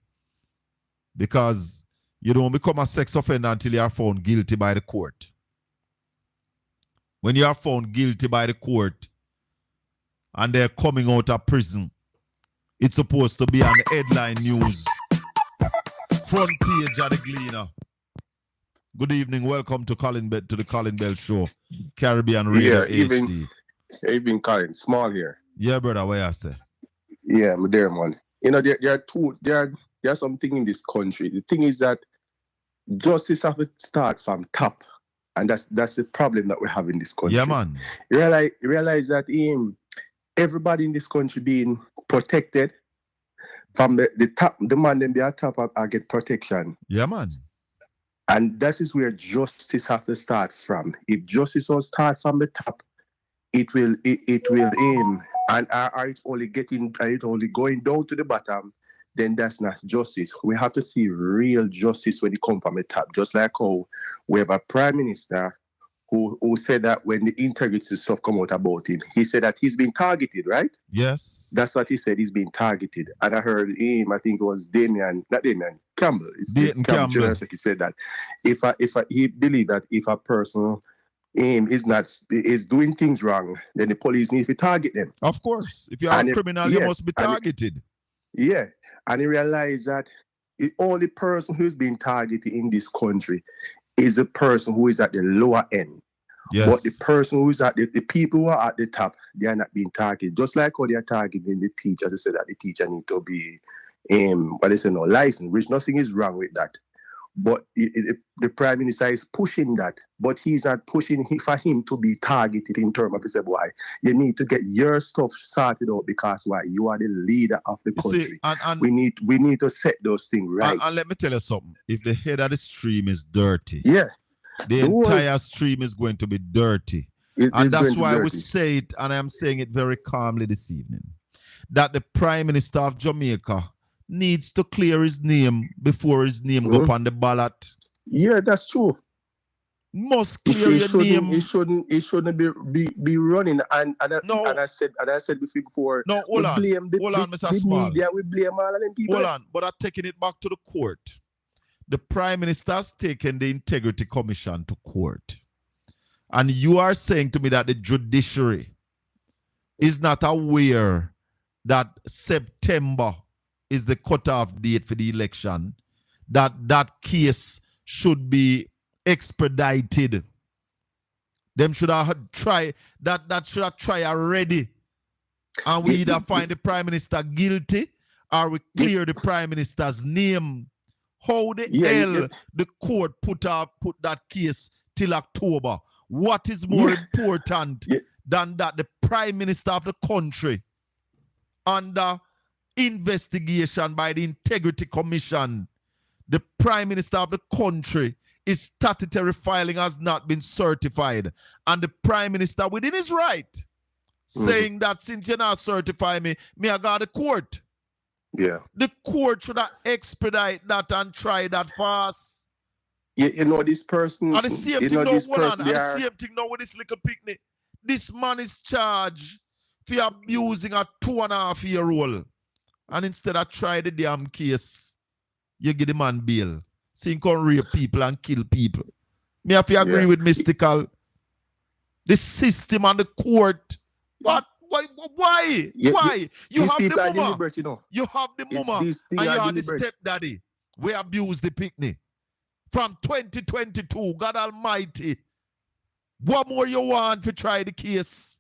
Because you don't become a sex offender until you are found guilty by the court. when you are found guilty by the court and they're coming out of prison, it's supposed to be on the headline news. Front page of the Gleaner. Good evening. Welcome to the Colin Bell Show. Caribbean Radio HD. Evening, Colin. Small here. Yeah, brother. What you say? Yeah, I'm there, man. You know, there are something in this country. The thing is that justice have to start from top. And that's the problem that we have in this country. Yeah, man. You realize that everybody in this country being protected from the top, the man them they are top I get protection. Yeah, man. And that is where justice have to start from. If justice will start from the top, it will aim and it's only going down to the bottom, then that's not justice. We have to see real justice when it comes from the top. Just like how we have a prime minister who said that when the integrity stuff come out about him, he said that he's been targeted, right? Yes. That's what he said, he's been targeted. And I heard him, I think it was Campbell. It's Dayton Campbell. He said that he believed that if a person is doing things wrong, then the police need to target them. Of course. If you're a criminal, you must be targeted. And he realized that the only person who's been targeted in this country is the person who is at the lower end. Yes. But the person who is at the people who are at the top, they are not being targeted. Just like how they are targeting the teachers, they said that the teacher need to be licensed, which nothing is wrong with that. But the Prime Minister is pushing that, but he's not pushing for him to be targeted in terms of, he said, why? You need to get your stuff sorted out because why? You are the leader of the country. We need to set those things right. And let me tell you something. If the head of the stream is dirty, the entire stream is going to be dirty. And that's why we say it, and I'm saying it very calmly this evening, that the Prime Minister of Jamaica needs to clear his name before his name go up on the ballot. Yeah, that's true. Must clear your name. He shouldn't be running. And I said before. No, hold on, Mr. Small. Media, we blame all of them people. Hold on, but I'm taking it back to the court. The Prime Minister has taken the Integrity Commission to court. And you are saying to me that the judiciary is not aware that September is the cutoff date for the election, that case should be expedited. Them should have tried that should have tried already. And we either find the Prime Minister guilty or we clear the Prime Minister's name. How the hell the court put that case till October? What is more important than that the Prime Minister of the country under investigation by the Integrity Commission, the Prime Minister of the country, his statutory filing has not been certified, and the Prime Minister within his right saying that since you're not certify me I got the court. Yeah. The court should have expedite that and try that fast. You know this person. And the same thing now, the same thing now with this little picnic. This man is charged for abusing a 2.5-year-old. And instead of try the damn case, you give the man bail. So he can rape people and kill people. Me have to agree with Mystical. The system and the court. What? Why? Why? You have the mama. You have the mama. And you have the stepdaddy. We abuse the picnic. From 2022, God Almighty. What more you want to try the case?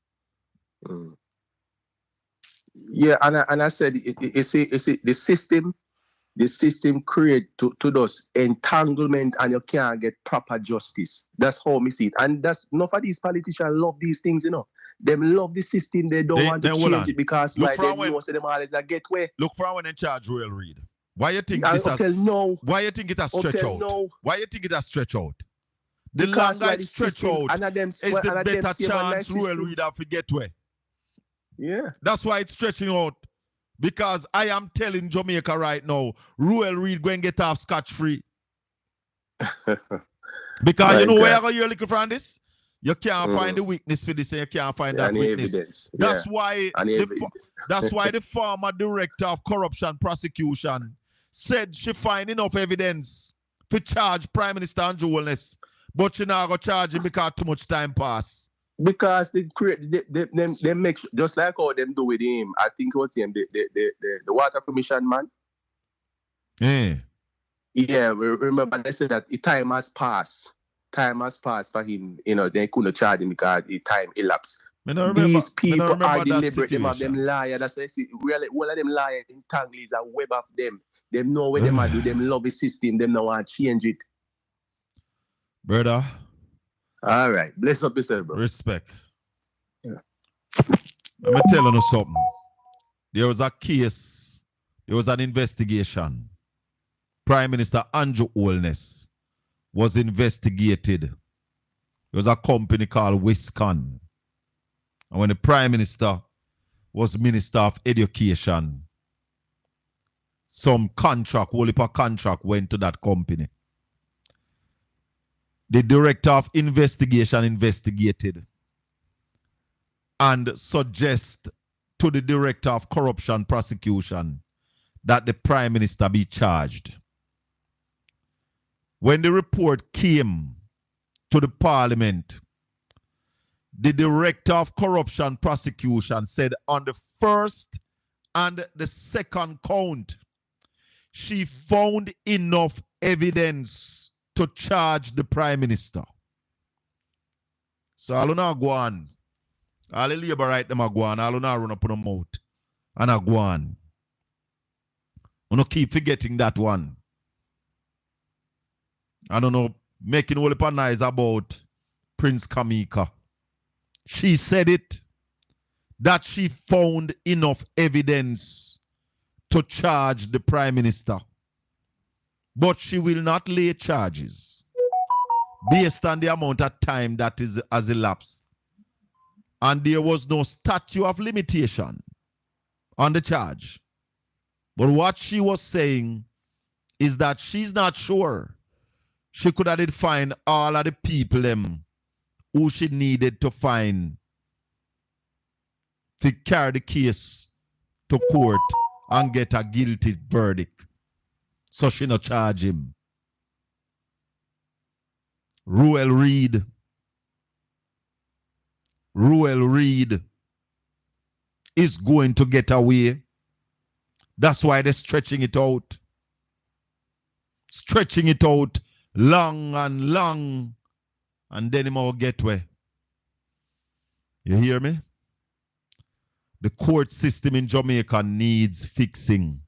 Yeah, and I said, you see, the system create to those entanglement and you can't get proper justice. That's how we see it. And that's enough of these politicians love these things, you know. They love the system, they don't want to change it because why they know say them always a get way. Look for when in charge Royal Reed. Why you think this why you think it has stretched out? No. Why you think it has stretched out? The longer it stretch out, is the better chance Royal Reed have to get way. Yeah. That's why it's stretching out. Because I am telling Jamaica right now, Royal Reed going to get off scotch-free. Because you know where you're looking for this? You can't find the weakness for this and you can't find that weakness. Evidence. That's why that's why the former director of corruption prosecution said she find enough evidence to charge Prime Minister Andrew Holness, but she not going to charge him because too much time pass. Because they make just like how them do with him. I think it was him, the water commission man. Yeah. Yeah, remember they said that the time has passed. Time has passed for him. You know, they couldn't charge him because the time elapsed. These people are deliberate. Them of them liar. That's why I see. Really, all of them liar entangled is a web of them. Them know what them do. Them love the system. Them now want to change it. Brother. All right. Bless up yourself, bro. Respect. Yeah. Let me tell you something. There was a case. There was an investigation. Prime Minister Andrew Holness was investigated. There was a company called Wiscon. And when the Prime Minister was Minister of Education, some contract, whole heap of contract went to that company. The Director of Investigation investigated and suggest to the Director of Corruption Prosecution that the Prime Minister be charged. When the report came to the Parliament, the Director of Corruption Prosecution said on the first and the second count, she found enough evidence to charge the Prime Minister. So I'll not go on. I'll labor right them a go on. I'll not run up on the mouth. And I go on. I'm not keep forgetting that one. I don't know, making all the noise about Prince Kamika. She said it, that she found enough evidence to charge the Prime Minister. But she will not lay charges based on the amount of time that has elapsed. And there was no statute of limitation on the charge. But what she was saying is that she's not sure she could have find all of the people who she needed to find to carry the case to court and get a guilty verdict. So she not charge him. Ruel Reid is going to get away. That's why they're stretching it out. Stretching it out long and long. And then him all get where. You hear me? The court system in Jamaica needs fixing.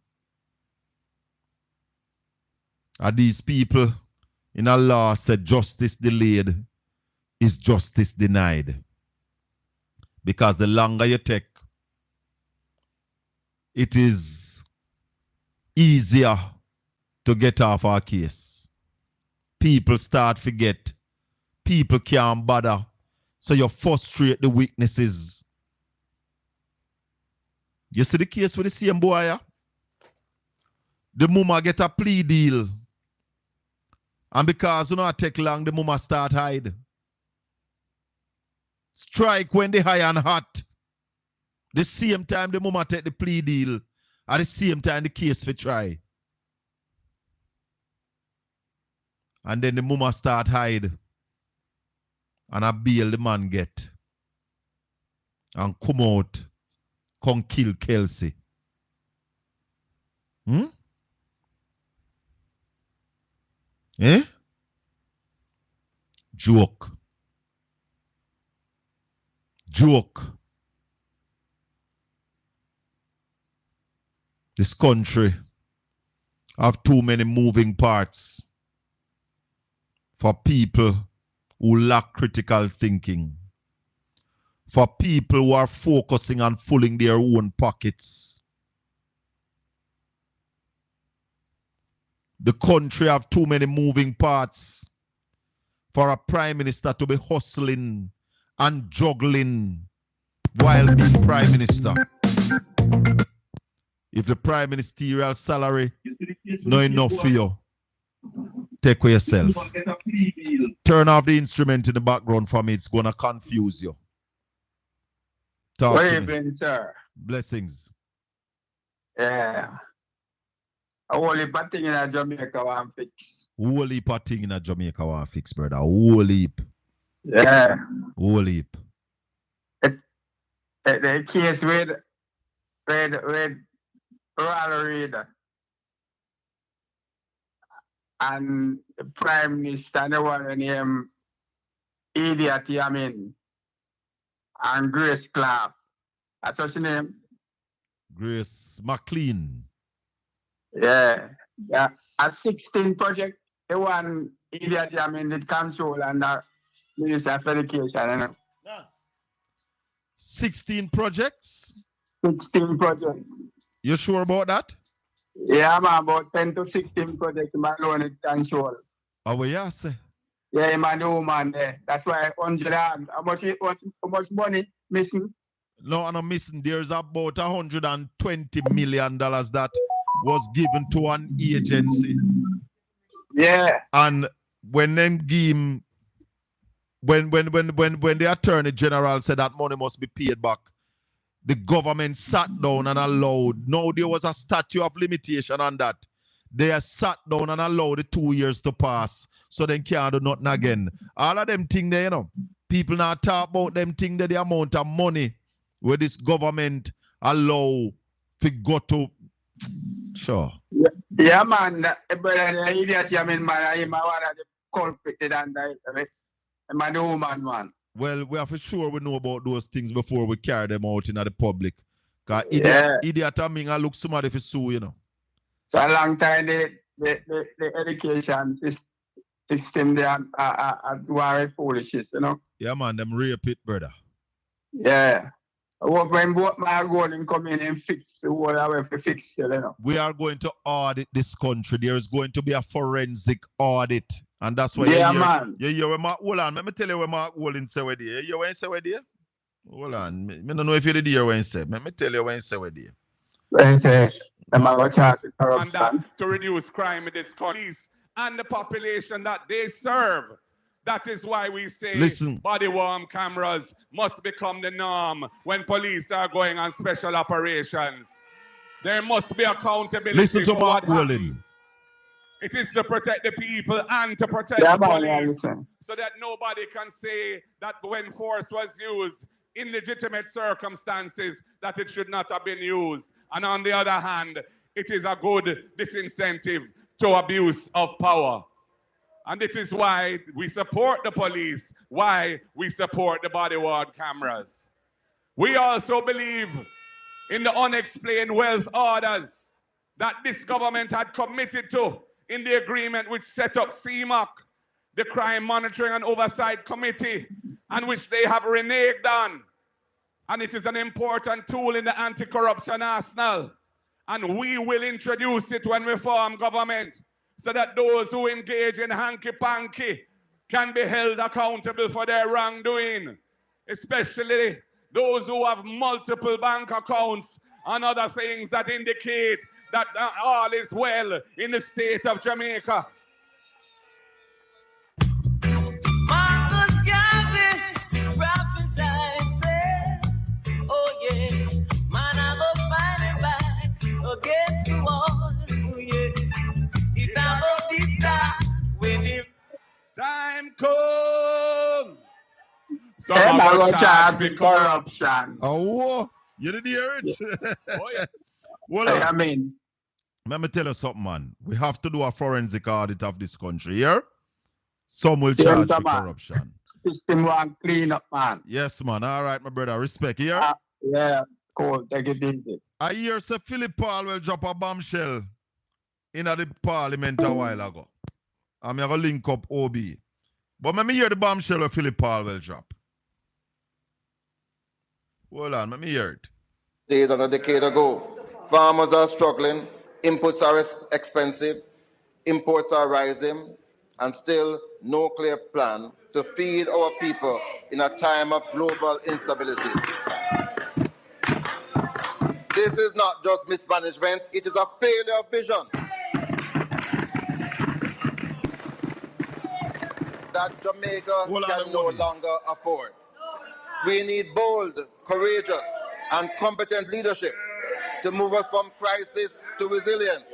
Are these people in a law said justice delayed is justice denied? Because the longer you take, it is easier to get off our case. People start forget. People can't bother. So you frustrate the witnesses. You see the case with the same boy, yeah? The mama get a plea deal. And because you know it take long, the mama start hide. Strike when they high and hot. The same time the mama take the plea deal. At the same time the case for try. And then the mama start hide. And a bail the man get. And come out. Come kill Kelsey. Eh? Joke. This country have too many moving parts for people who lack critical thinking. For people who are focusing on filling their own pockets. The country have too many moving parts for a prime minister to be hustling and juggling while being prime minister. If the prime ministerial salary not enough for you, take for yourself. Turn off the instrument in the background for me. It's going to confuse you. Talk Good to evening, sir. Blessings. Yeah. A whole heap of thing in Jamaica want fix. Whole heap of thing in Jamaica want fix, brother. Whole heap. Yeah. Whole heap. the case with Ronald Reid and the Prime Minister and the one named Idiot Yamin and Grace Clark. That's what's her name? Grace McLean. Yeah. Yeah. A 16 project, the one Idiot Yamin did control under Minister of Education. You know? 16 projects? 16 projects. You sure about that? Yeah, man, about 10 to 16 projects in my own control. Oh, well, yeah, say. Yeah, man, the woman there. That's why 100 and how much money missing? No, I'm not missing. There's about $120 million that was given to an agency. Yeah. And when them give him, when the Attorney General said that money must be paid back, the government sat down and allowed. No, there was a statute of limitation on that. They sat down and allowed the 2 years to pass, so they can't do nothing again. All of them things there, you know, people now talk about them things that the amount of money where this government allow to go to. Sure. Yeah, man. But idiot, I mean, man, I'm one of the culprits and I'm the woman, man. Well, we are for sure we know about those things before we carry them out in the public. Because idiot, I mean, I look somebody for sue, you know. So a long time the education system they are doing foolishness, you know. Yeah, man, them rape it, brother. Yeah. When both my going come in and fix the whole I have to fix it, you know. We are going to audit this country. There is going to be a forensic audit. And that's why man. You hear where Mark, hold on, let me tell you where Mark Wolin say where there. You hear when he say where there? Hold on. I don't know if you did hear when he say. Let me tell you when he say where there. When he say, am I going to charge it and that to reduce crime in this country and the population that they serve. That is why we say body-worn cameras must become the norm when police are going on special operations. There must be accountability. Listen to for Mark what Wolin. happens. It is to protect the people and to protect the police so that nobody can say that when force was used in legitimate circumstances that it should not have been used. And on the other hand, it is a good disincentive to abuse of power. And this is why we support the police, why we support the body-worn cameras. We also believe in the unexplained wealth orders that this government had committed to in the agreement which set up CMOC, the Crime Monitoring and Oversight Committee, and which they have reneged on. And it is an important tool in the anti-corruption arsenal. And we will introduce it when we form government so that those who engage in hanky-panky can be held accountable for their wrongdoing, especially those who have multiple bank accounts and other things that indicate that all is well in the state of Jamaica. Marcus Garvey prophesied, said, oh yeah, man, I go fighting back against the wall. Oh yeah, it have a victor when the time come. Some are charge for corruption. Oh, you didn't hear it? Oh yeah. Well, I mean, let me tell you something, man. We have to do a forensic audit of this country here. Some will charge for corruption. System one clean up, man. Yes, man. All right, my brother. Respect here. Yeah, cool. Take it easy. I hear Sir Philip Paul will drop a bombshell in the Parliament a while ago. I'm going to link up OB. But let me hear the bombshell of Philip Paul will drop. Hold on, let me hear it. Days and a decade ago, farmers are struggling, inputs are expensive, imports are rising, and still no clear plan to feed our people in a time of global instability. This is not just mismanagement, it is a failure of vision that Jamaica can no longer afford. We need bold, courageous, and competent leadership to move us from crisis to resilience.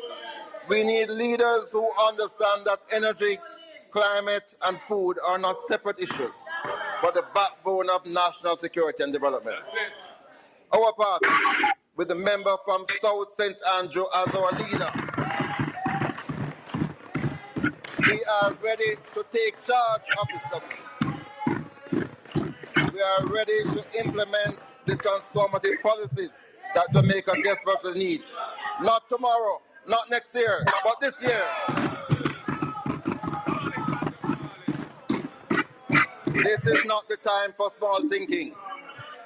We need leaders who understand that energy, climate, and food are not separate issues, but the backbone of national security and development. our party, with the member from South St. Andrew as our leader. We are ready to take charge of this government. We are ready to implement the transformative policies that Jamaica desperately needs. Not tomorrow, not next year, but this year. This is not the time for small thinking.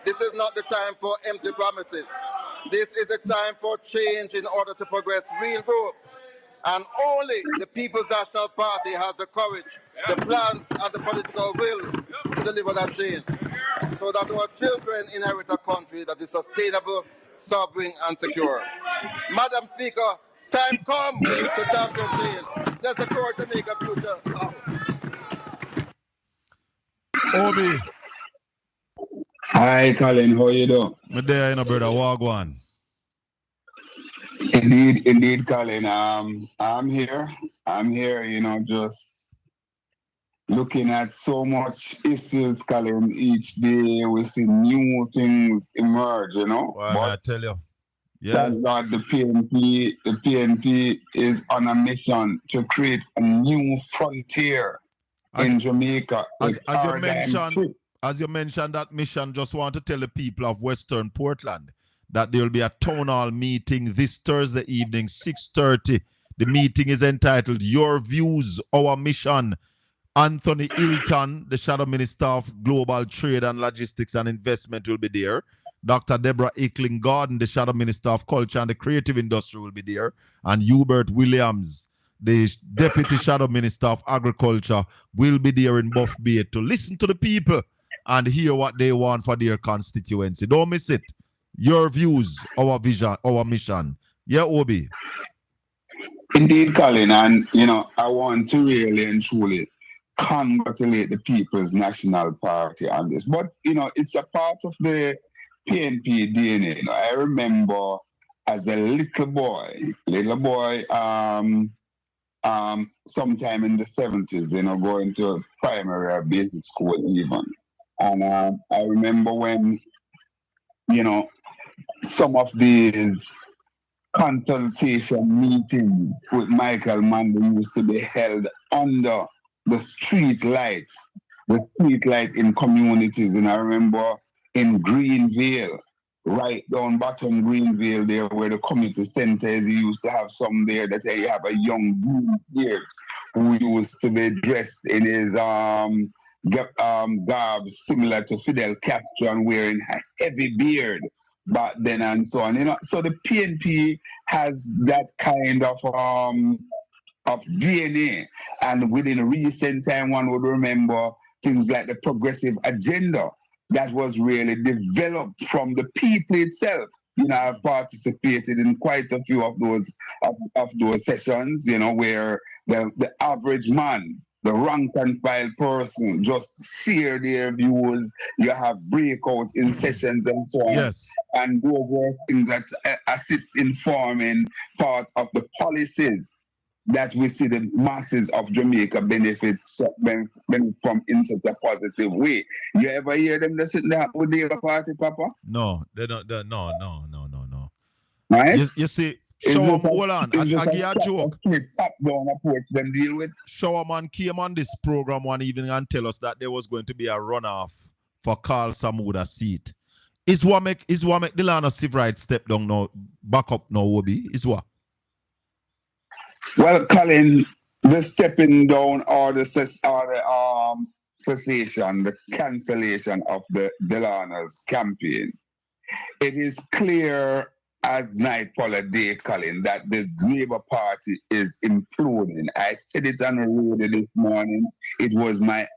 This is not the time for empty promises. This is a time for change in order to progress real growth. And only the People's National Party has the courage, the plans, and the political will to deliver that change, so that our children inherit a country that is sustainable, sovereign, and secure. Madam Speaker, time come to champion change. Let's secure to make a future. Obi. Hi, Colin. How you doing? Me there, brother. Wagwan. Indeed, Colin. I'm here, just looking at so much issues, Colin. Each day we see new things emerge, Well, I tell you. Yeah. Thank God the PNP is on a mission to create a new frontier in Jamaica. As you mentioned that mission, just want to tell the people of Western Portland that there will be a town hall meeting this Thursday evening, 6:30. The meeting is entitled Your Views, Our Mission. Anthony Hilton, the Shadow Minister of Global Trade and Logistics and Investment, will be there. Dr. Deborah Ackling-Gordon, the Shadow Minister of Culture and the Creative Industry, will be there. And Hubert Williams, the Deputy Shadow Minister of Agriculture, will be there in Buff Bay to listen to the people and hear what they want for their constituency. Don't miss it. Your views, our vision, our mission. Yeah, Obi. Indeed, Colin, and I want to really and truly congratulate the People's National Party on this. But it's a part of the PNP DNA. I remember as a little boy, sometime in the 70s, going to primary or basic school even. And I remember when, some of these consultation meetings with Michael Manley used to be held under the street light in communities. And I remember in Greenvale, right down bottom Greenvale there where the community center is, he used to have some there that you have a young blue beard who used to be dressed in his garb similar to Fidel Castro and wearing a heavy beard back then and so on. So the PNP has that kind of DNA, and within recent time one would remember things like the progressive agenda that was really developed from the people itself. I've participated in quite a few of those sessions, where the average man, the rank and file person, just share their views. You have breakout in sessions and so on. Yes. And those are things that assist in forming part of the policies that we see the masses of Jamaica benefit from in such a positive way. You ever hear them sitting there with the party, Papa? No, they don't. No. Right? You see, hold on. I give you a joke. Top down approach them deal with. Showerman came on this program one evening and tell us that there was going to be a runoff for Carl Samuda's seat. Is what make Delano Sivrite step down now, back up now, Obi? Is what? Well, Colin, the stepping down or the cessation, the cancellation of the Delano's campaign, it is clear as night for a day, Colin, that the Labour Party is imploding. I said it on the radio this morning. It was my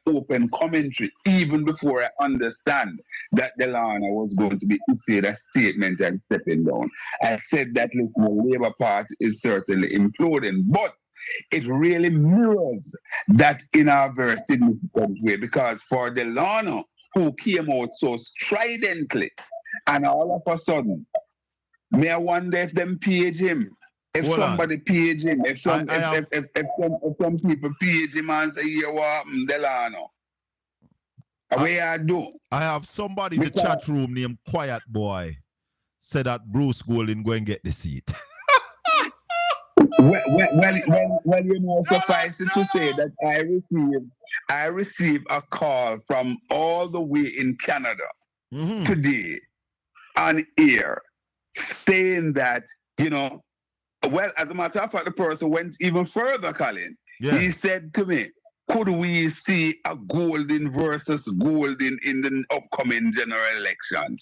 open commentary, even before I understand that Delano was going to be issued a statement and stepping down. I said that the Labour Party is certainly imploding, but it really mirrors that in a very significant way, because for Delano, who came out so stridently, and all of a sudden, may I wonder if them page him. If somebody page him, if some people page him and say, "Here what happened, Delano?" I do. I have somebody in the chat room named Quiet Boy said that Bruce Golding go and get the seat. Well, you know, suffice it to say that I received a call from all the way in Canada today on air saying that, you know, well, as a matter of fact, the person went even further, Colin. Yeah. He said to me, could we see a Golding versus Golding in the upcoming general election?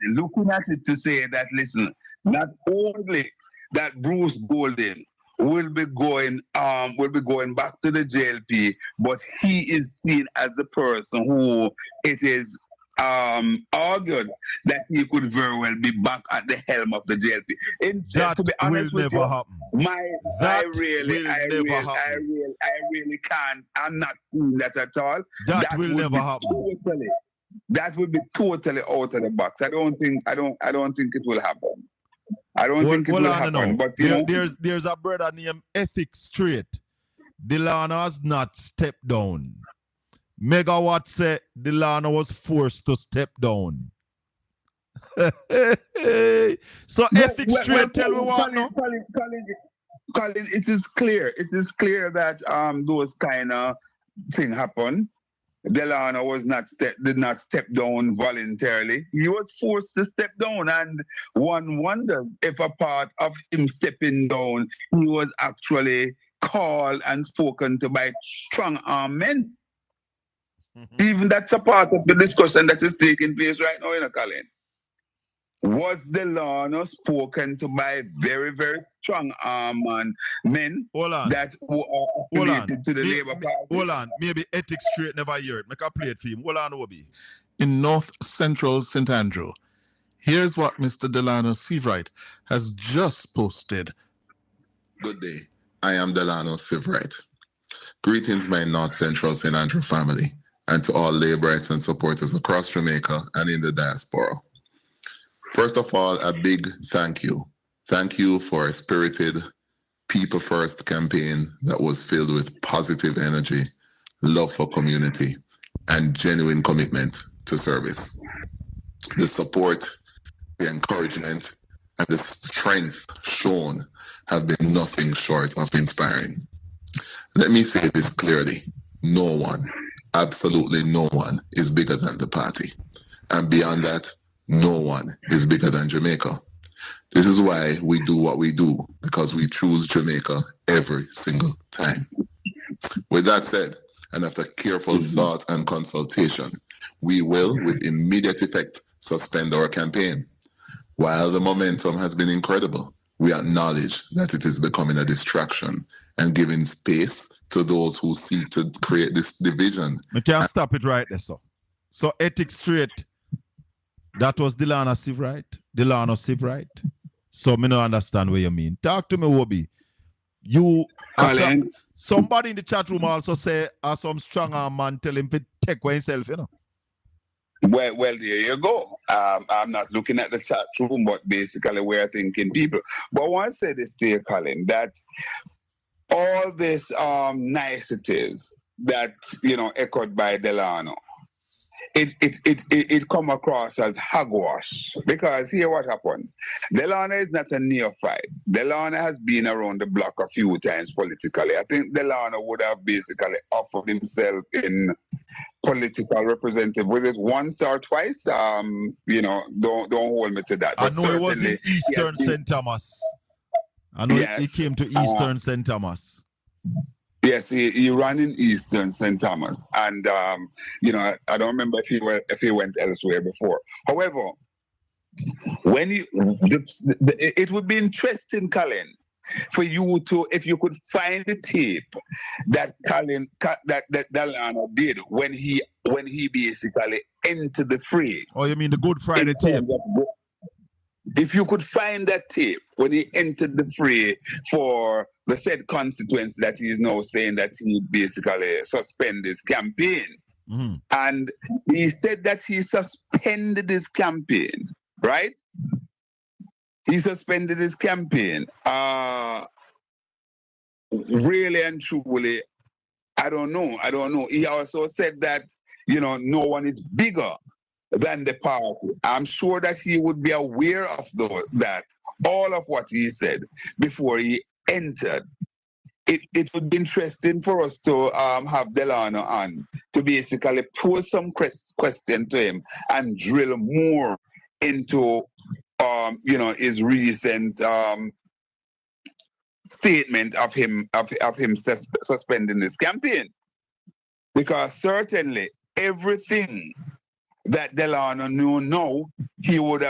Looking at it to say that, listen, not only that Bruce Golding will be going back to the JLP, but he is seen as the person who it is argued that he could very well be back at the helm of the JLP. To be honest with you, I really can't. I'm not seeing that at all. That will never happen. That would be totally out of the box. I don't think it will happen. I don't think it will happen. But there's a brother named Ethics Straight. Delano has not stepped down. Megawatt said Delano was forced to step down. So Ethics Straight, tell me what now? Colin, it is clear. It is clear that those kind of things happen. Delano did not step down voluntarily. He was forced to step down, and one wonders if a part of him stepping down, he was actually called and spoken to by strong-armed men. Even that's a part of the discussion that is taking place right now, Colin. Was Delano spoken to by very, very strong-armed men that who are affiliated to the Labour Party? Hold on. Maybe Ethics Straight never heard it. Make a play it for him. Hold on, Obi. In North Central St. Andrew, here's what Mr. Delano Seavright has just posted. Good day. I am Delano Seavright. Greetings, my North Central St. Andrew family, and to all Laborites and supporters across Jamaica and in the diaspora. First of all, a big thank you. Thank you for a spirited, people-first campaign that was filled with positive energy, love for community, and genuine commitment to service. The support, the encouragement, and the strength shown have been nothing short of inspiring. Let me say this clearly. No one, absolutely no one, is bigger than the party. And beyond that, no one is bigger than Jamaica. This is why we do what we do, because we choose Jamaica every single time. With that said, and after careful thought and consultation, we will, with immediate effect, suspend our campaign. While the momentum has been incredible, we acknowledge that it is becoming a distraction and giving space to those who seek to create this division. We can't stop it right there, so. So Ethics Straight, that was Delano Seavright. So me don't understand what you mean. Talk to me, Wobby. Somebody in the chat room also say some strong arm man tell him to take away himself, you know. Well, there you go. I'm not looking at the chat room, but basically we're thinking people. But I want to say this to you, Colin, that all these niceties that, echoed by Delano, it come across as hogwash, because here what happened. Delano is not a neophyte. Delano has been around the block a few times politically. I think Delano would have basically offered himself in political representative. Was it once or twice? Don't hold me to that. But I know it was in Eastern St. Thomas. I know he came to Eastern St. Thomas. Yes, he ran in Eastern St. Thomas, and I don't remember if he went elsewhere before. However, when it would be interesting, Colin, for you to, if you could find the tape that that Delano did when he basically entered the fray. Oh, you mean the Good Friday tape? If you could find that tape when he entered the fray for the said constituency that he is now saying that he basically suspended his campaign. Mm-hmm. And he said that he suspended his campaign, right? He suspended his campaign. Really and truly, I don't know. He also said that, no one is bigger than the party. I'm sure that he would be aware of that, all of what he said before he entered. It would be interesting for us to have Delano on to basically pose some question to him and drill more into his recent statement of him suspending this campaign, because certainly everything that Delano knew now, he would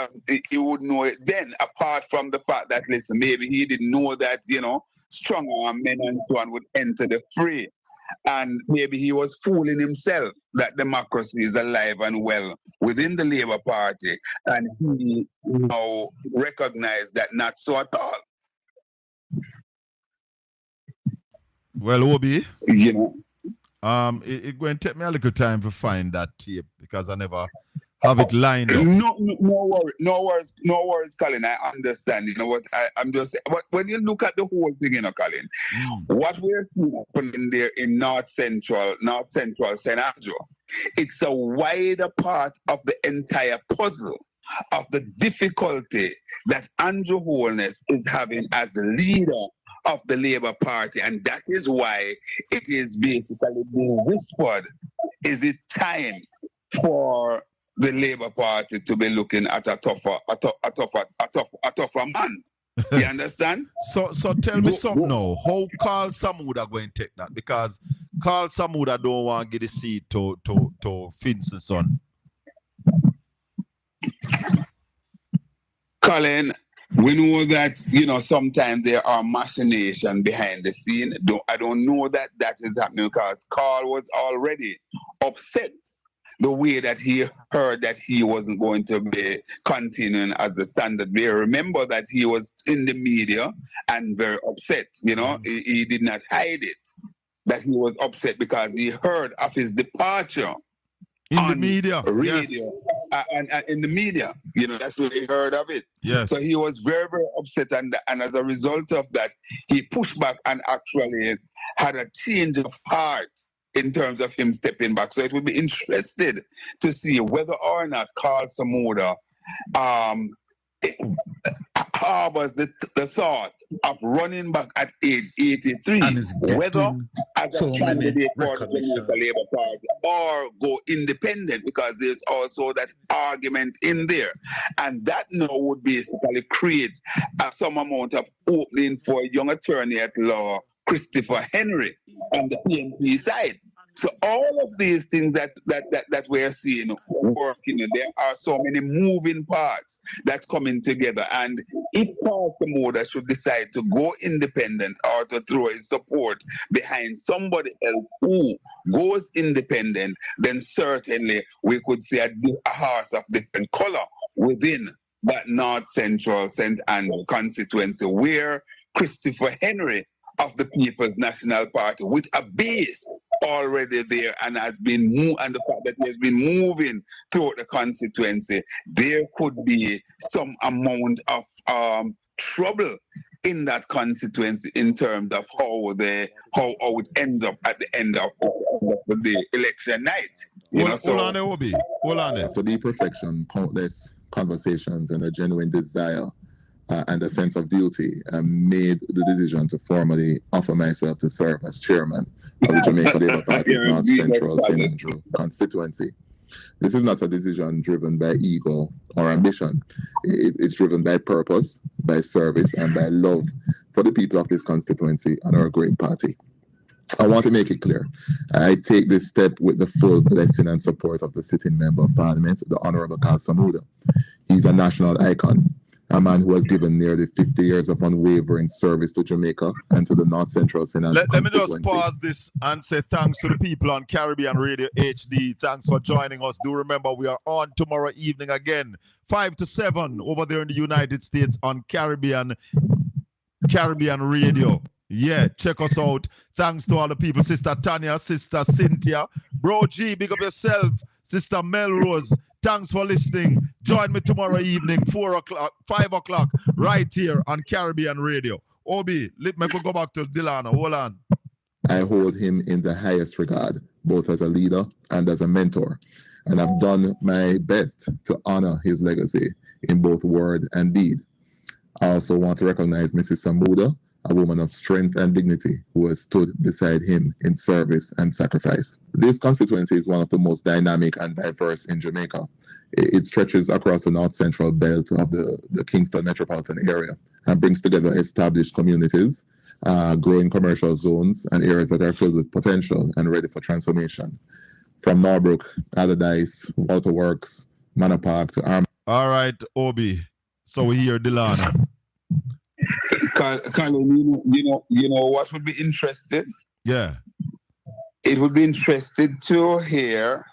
know it then, apart from the fact that, listen, maybe he didn't know that, strong arm men and so on would enter the fray. And maybe he was fooling himself that democracy is alive and well within the Labour Party. And he now recognized that not so at all. Well, Obi, it's going to take me a little time to find that tape because I never have it lined up. No worries, Colin. I understand. You know what? I'm just saying. But when you look at the whole thing, Colin, what we're seeing happening there in North Central St. Andrew, it's a wider part of the entire puzzle of the difficulty that Andrew Holness is having as a leader of the Labour Party, and that is why it is basically being whispered. Is it time for the Labour Party to be looking at a tougher man? You understand? So tell me something now. How Carl Samuda going to take that? Because Carl Samuda don't want to get the seat to Finn's son. Colin, we know that, sometimes there are machinations behind the scene. I don't know that is happening because Carl was already upset the way that he heard that he wasn't going to be continuing as the standard bearer. Remember that he was in the media and very upset. He did not hide it, that he was upset because he heard of his departure in the media, radio, and in the media. That's where he heard of it. Yes. So he was very, very upset, and as a result of that, he pushed back and actually had a change of heart in terms of him stepping back. So it would be interesting to see whether or not Carl Samuda harbors the thought of running back at age 83, whether as a candidate for the Jamaica Labour Party or go independent, because there's also that argument in there. And that now would basically create some amount of opening for young attorney at law Christopher Henry on the PNP side. So all of these things that we're seeing working, there are so many moving parts that's coming together. And if Carl Samuda should decide to go independent or to throw his support behind somebody else who goes independent, then certainly we could see a horse of different color within that North Central St. Andrew constituency, where Christopher Henry of the People's National Party, with a base already there and has been and the fact that he has been moving throughout the constituency, there could be some amount of trouble in that constituency in terms of how it ends up at the end of the election night. Hold on. For deep reflection, countless conversations, and a genuine desire and a sense of duty, made the decision to formally offer myself to serve as chairman of the Jamaica Labour Party's North Central St. Andrew constituency. This is not a decision driven by ego or ambition. It's driven by purpose, by service, and by love for the people of this constituency and our great party. I want to make it clear. I take this step with the full blessing and support of the sitting Member of Parliament, the Honourable Carl Samuda. He's a national icon, a man who has given nearly 50 years of unwavering service to Jamaica and to the North Central St. Andrew Let me just pause this and say thanks to the people on Caribbean Radio HD. Thanks for joining us. Do remember we are on tomorrow evening again, 5 to 7 over there in the United States on Caribbean Radio. Yeah, check us out. Thanks to all the people. Sister Tanya, Sister Cynthia, Bro G, big up yourself. Sister Melrose, thanks for listening. Join me tomorrow evening, 5 o'clock, right here on Caribbean Radio. Obi, let me go back to Delano. Hold on. I hold him in the highest regard, both as a leader and as a mentor, and I've done my best to honor his legacy in both word and deed. I also want to recognize Mrs. Samuda, a woman of strength and dignity who has stood beside him in service and sacrifice. This constituency is one of the most dynamic and diverse in Jamaica. It stretches across the north-central belt of the Kingston metropolitan area and brings together established communities, growing commercial zones, and areas that are filled with potential and ready for transformation. From Norbrook, Allardyce, Walter Works, Manor Park to Arm. All right, Obi. So we hear Delano. Colin, you know what would be interesting? Yeah. It would be interesting to hear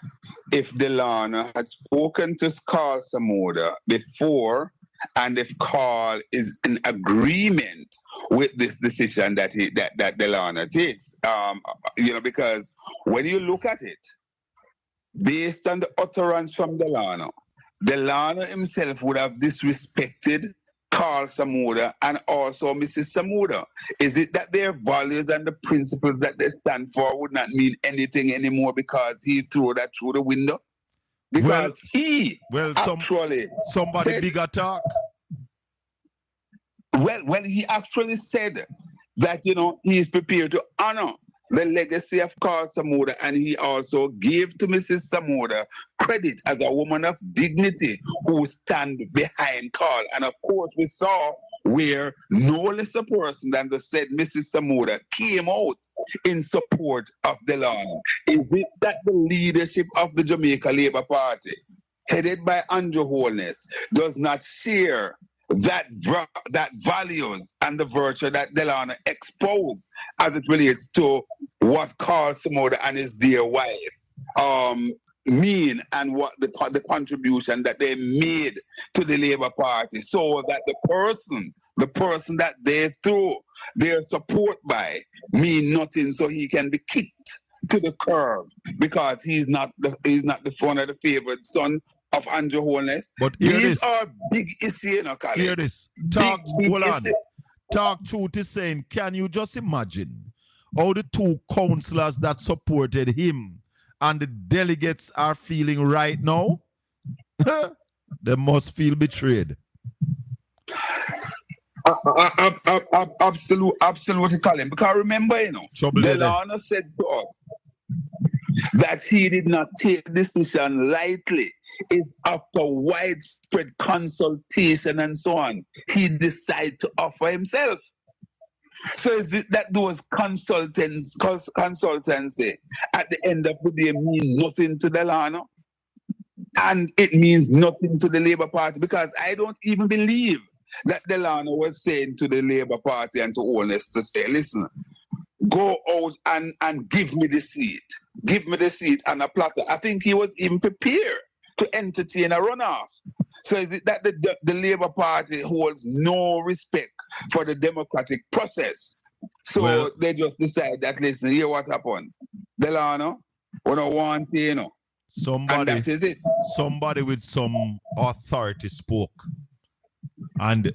if Delano had spoken to Carl Samoda before, and if Carl is in agreement with this decision that that Delano takes. Because when you look at it, based on the utterance from Delano himself would have disrespected Carl Samoda and also Mrs. Samoda. Is it that their values and the principles that they stand for would not mean anything anymore because he threw that through the window? Because somebody bigger talk. Well, he actually said that, he is prepared to honor the legacy of Carl Samoda, and he also gave to Mrs. Samoda credit as a woman of dignity who stand behind Carl. And of course, we saw where no less a person than the said Mrs. Samoda came out in support of Delano. Is it that the leadership of the Jamaica Labour Party, headed by Andrew Holness, does not share that values and the virtue that Delano exposed as it relates to what Carl Samoda and his dear wife mean, and what the contribution that they made to the Labour Party, so that the person that they threw their support by mean nothing, so he can be kicked to the curb because he's not one of the favored son of Andrew Holness. But these are big issues, Colin. Hear this. Hold on. Talk truth is saying, can you just imagine how the two councillors that supported him and the delegates are feeling right now? They must feel betrayed. Absolutely, Colin. Because remember, Delano said to us that he did not take the decision lightly. It's after widespread consultation and so on, he decided to offer himself. So is it that those consultancy at the end of the day mean nothing to Delano? And it means nothing to the Labour Party, because I don't even believe that Delano was saying to the Labour Party and to Holness to say, listen, go out and give me the seat. Give me the seat on a platter. I think he was even prepared to entertain a runoff. So is it that the Labour Party holds no respect for the democratic process? So they just decide that, listen, hear what happened. Delano, we don't want you, and that is it. Somebody with some authority spoke. And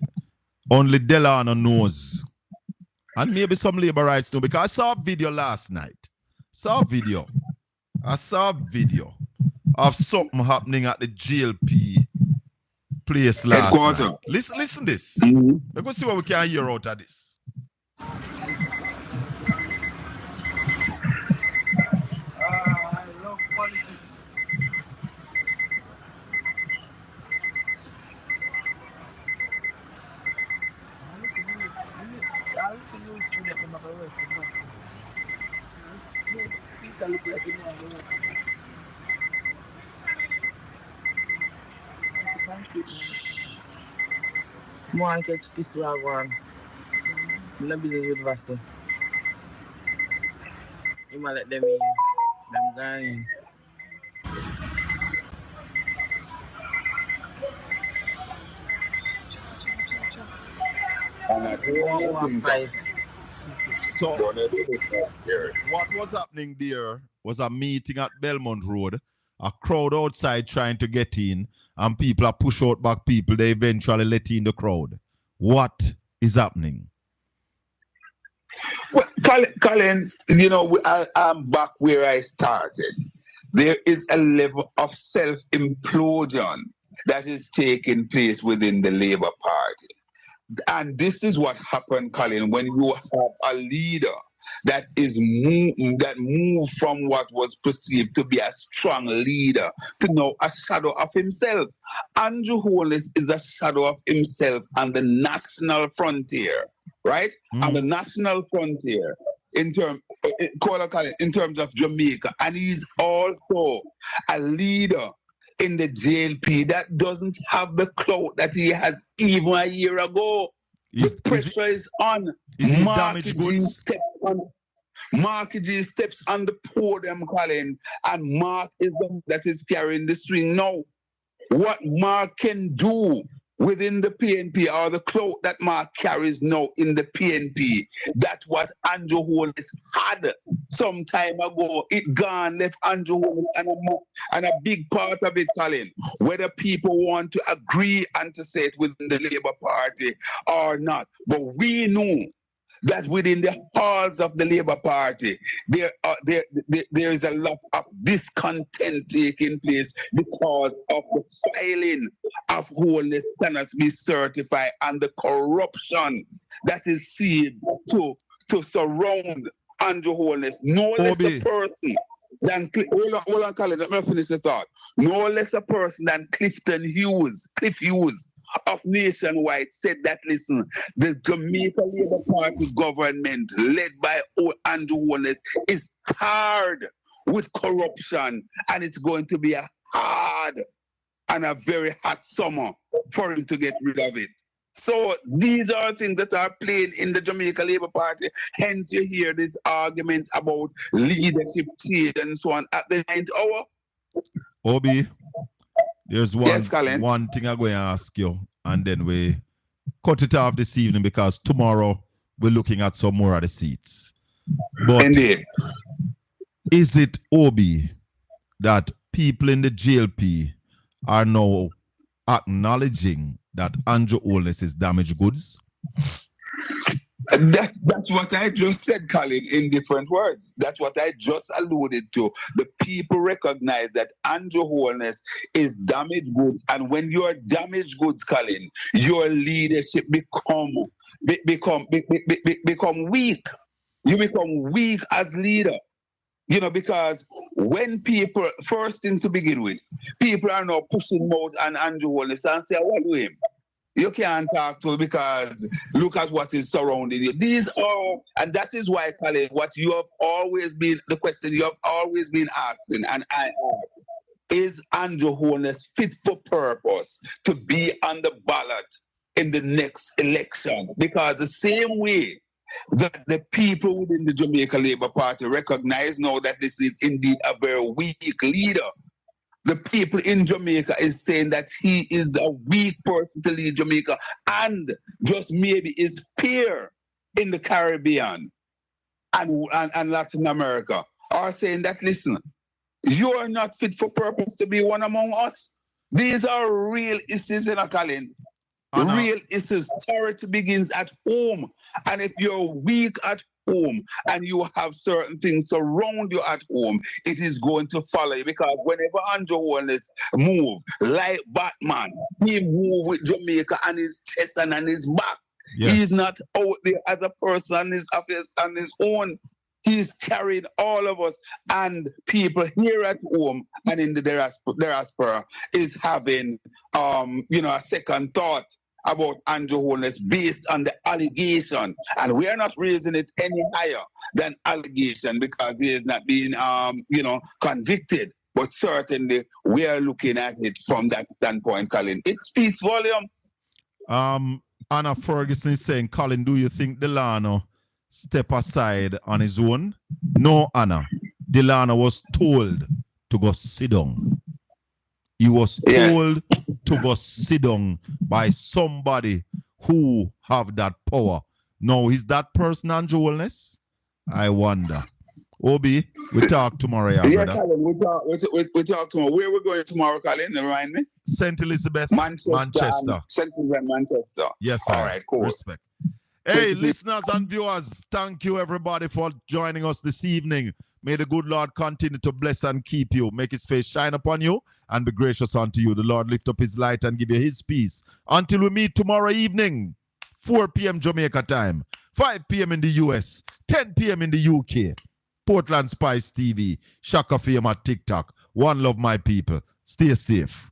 only Delano knows. And maybe some Labour rights know, because I saw a video last night. I saw a video of something happening at the GLP place last night. Listen this. Let's see what we can hear out of this. I love politics. Come on, catch this log one. No business with Vassal. You might let them in. Them guys. So, what was happening there was a meeting at Belmont Road, a crowd outside trying to get in, and people are push out back people. They eventually let in the crowd. What is happening? Well, Colin, I'm back where I started. There is a level of self-implosion that is taking place within the Labour Party. And this is what happened, Colin, when you have a leader that moved from what was perceived to be a strong leader to now a shadow of himself. Andrew Holness is a shadow of himself on the national frontier, right? On the national frontier in terms of Jamaica. And he's also a leader in the JLP that doesn't have the clout that he has even a year ago. The pressure is on. Mark G steps on the podium, Colin, and Mark is the one that is carrying the string now. What Mark can do within the PNP or the clout that Mark carries now in the PNP, that's what Andrew Holness had some time ago. It gone, left Andrew Holness and a big part of it, Colin, whether people want to agree and to say it within the Labour Party or not. But we know that within the halls of the Labour Party, there is a lot of discontent taking place because of the filing of Holness cannot be certified and the corruption that is seen to surround Andrew Holness. No less a person than hold on, Colin, let me finish the thought. No less a person than Cliff Hughes of Nationwide said that, listen, the Jamaica Labour Party government led by Andrew Holness is tarred with corruption, and it's going to be a hard and a very hot summer for him to get rid of it. So these are things that are playing in the Jamaica Labour Party. Hence you hear this argument about leadership change and so on at the 9th hour. Obi, there's one thing I'm going to ask you, and then we cut it off this evening because tomorrow we're looking at some more of the seats. But indeed, is it, Obi, that people in the JLP are now acknowledging that Andrew Holness is damaged goods? That's what I just said, Colin, in different words. That's what I just alluded to. The people recognize that Andrew Holness is damaged goods. And when you're damaged goods, Colin, your leadership become weak. You become weak as leader. Because when people, first thing to begin with, people are now pushing out on Andrew Holness and say, what do him? You can't talk to him because look at what is surrounding you. These are, and that is why, Colin, what you have always been, the question you have always been asking, and I ask, is Andrew Holness fit for purpose to be on the ballot in the next election? Because the same way that the people within the Jamaica Labour Party recognize now that this is indeed a very weak leader, the people in Jamaica is saying that he is a weak person to lead Jamaica and just maybe his peer in the Caribbean and Latin America are saying that, listen, you are not fit for purpose to be one among us. These are real issues in Colin. Real issues. Charity begins at home. And if you're weak at home and you have certain things surround you at home, it is going to follow you. Because whenever Andrew Holness move, like Batman, he move with Jamaica on his chest and on his back. Yes. He's not out there as a person on his own. He's carrying all of us, and people here at home and in the diaspora is having a second thought about Andrew Holness based on the allegation. And we are not raising it any higher than allegation because he is not being convicted. But certainly we are looking at it from that standpoint, Colin. It speaks volume. Anna Ferguson is saying, Colin, do you think Delano step aside on his own? No, Anna. Delano was told to go sit down. He was told to go sit down by somebody who have that power. Now, is that person Andrew Holness? I wonder. Obi, we talk tomorrow, brother. Colin, we talk tomorrow. Where are we going tomorrow, Colin? Remind me. St. Elizabeth, Manchester. St. Elizabeth, Manchester. Yes, sir. All right, cool. Respect. Hey, listeners and viewers, thank you everybody for joining us this evening. May the good Lord continue to bless and keep you, make his face shine upon you, and be gracious unto you. The Lord lift up his light and give you his peace. Until we meet tomorrow evening, 4 p.m. Jamaica time, 5 p.m. in the US, 10 p.m. in the UK. Portland Spice TV, Shaka Fame at TikTok. One love, my people. Stay safe.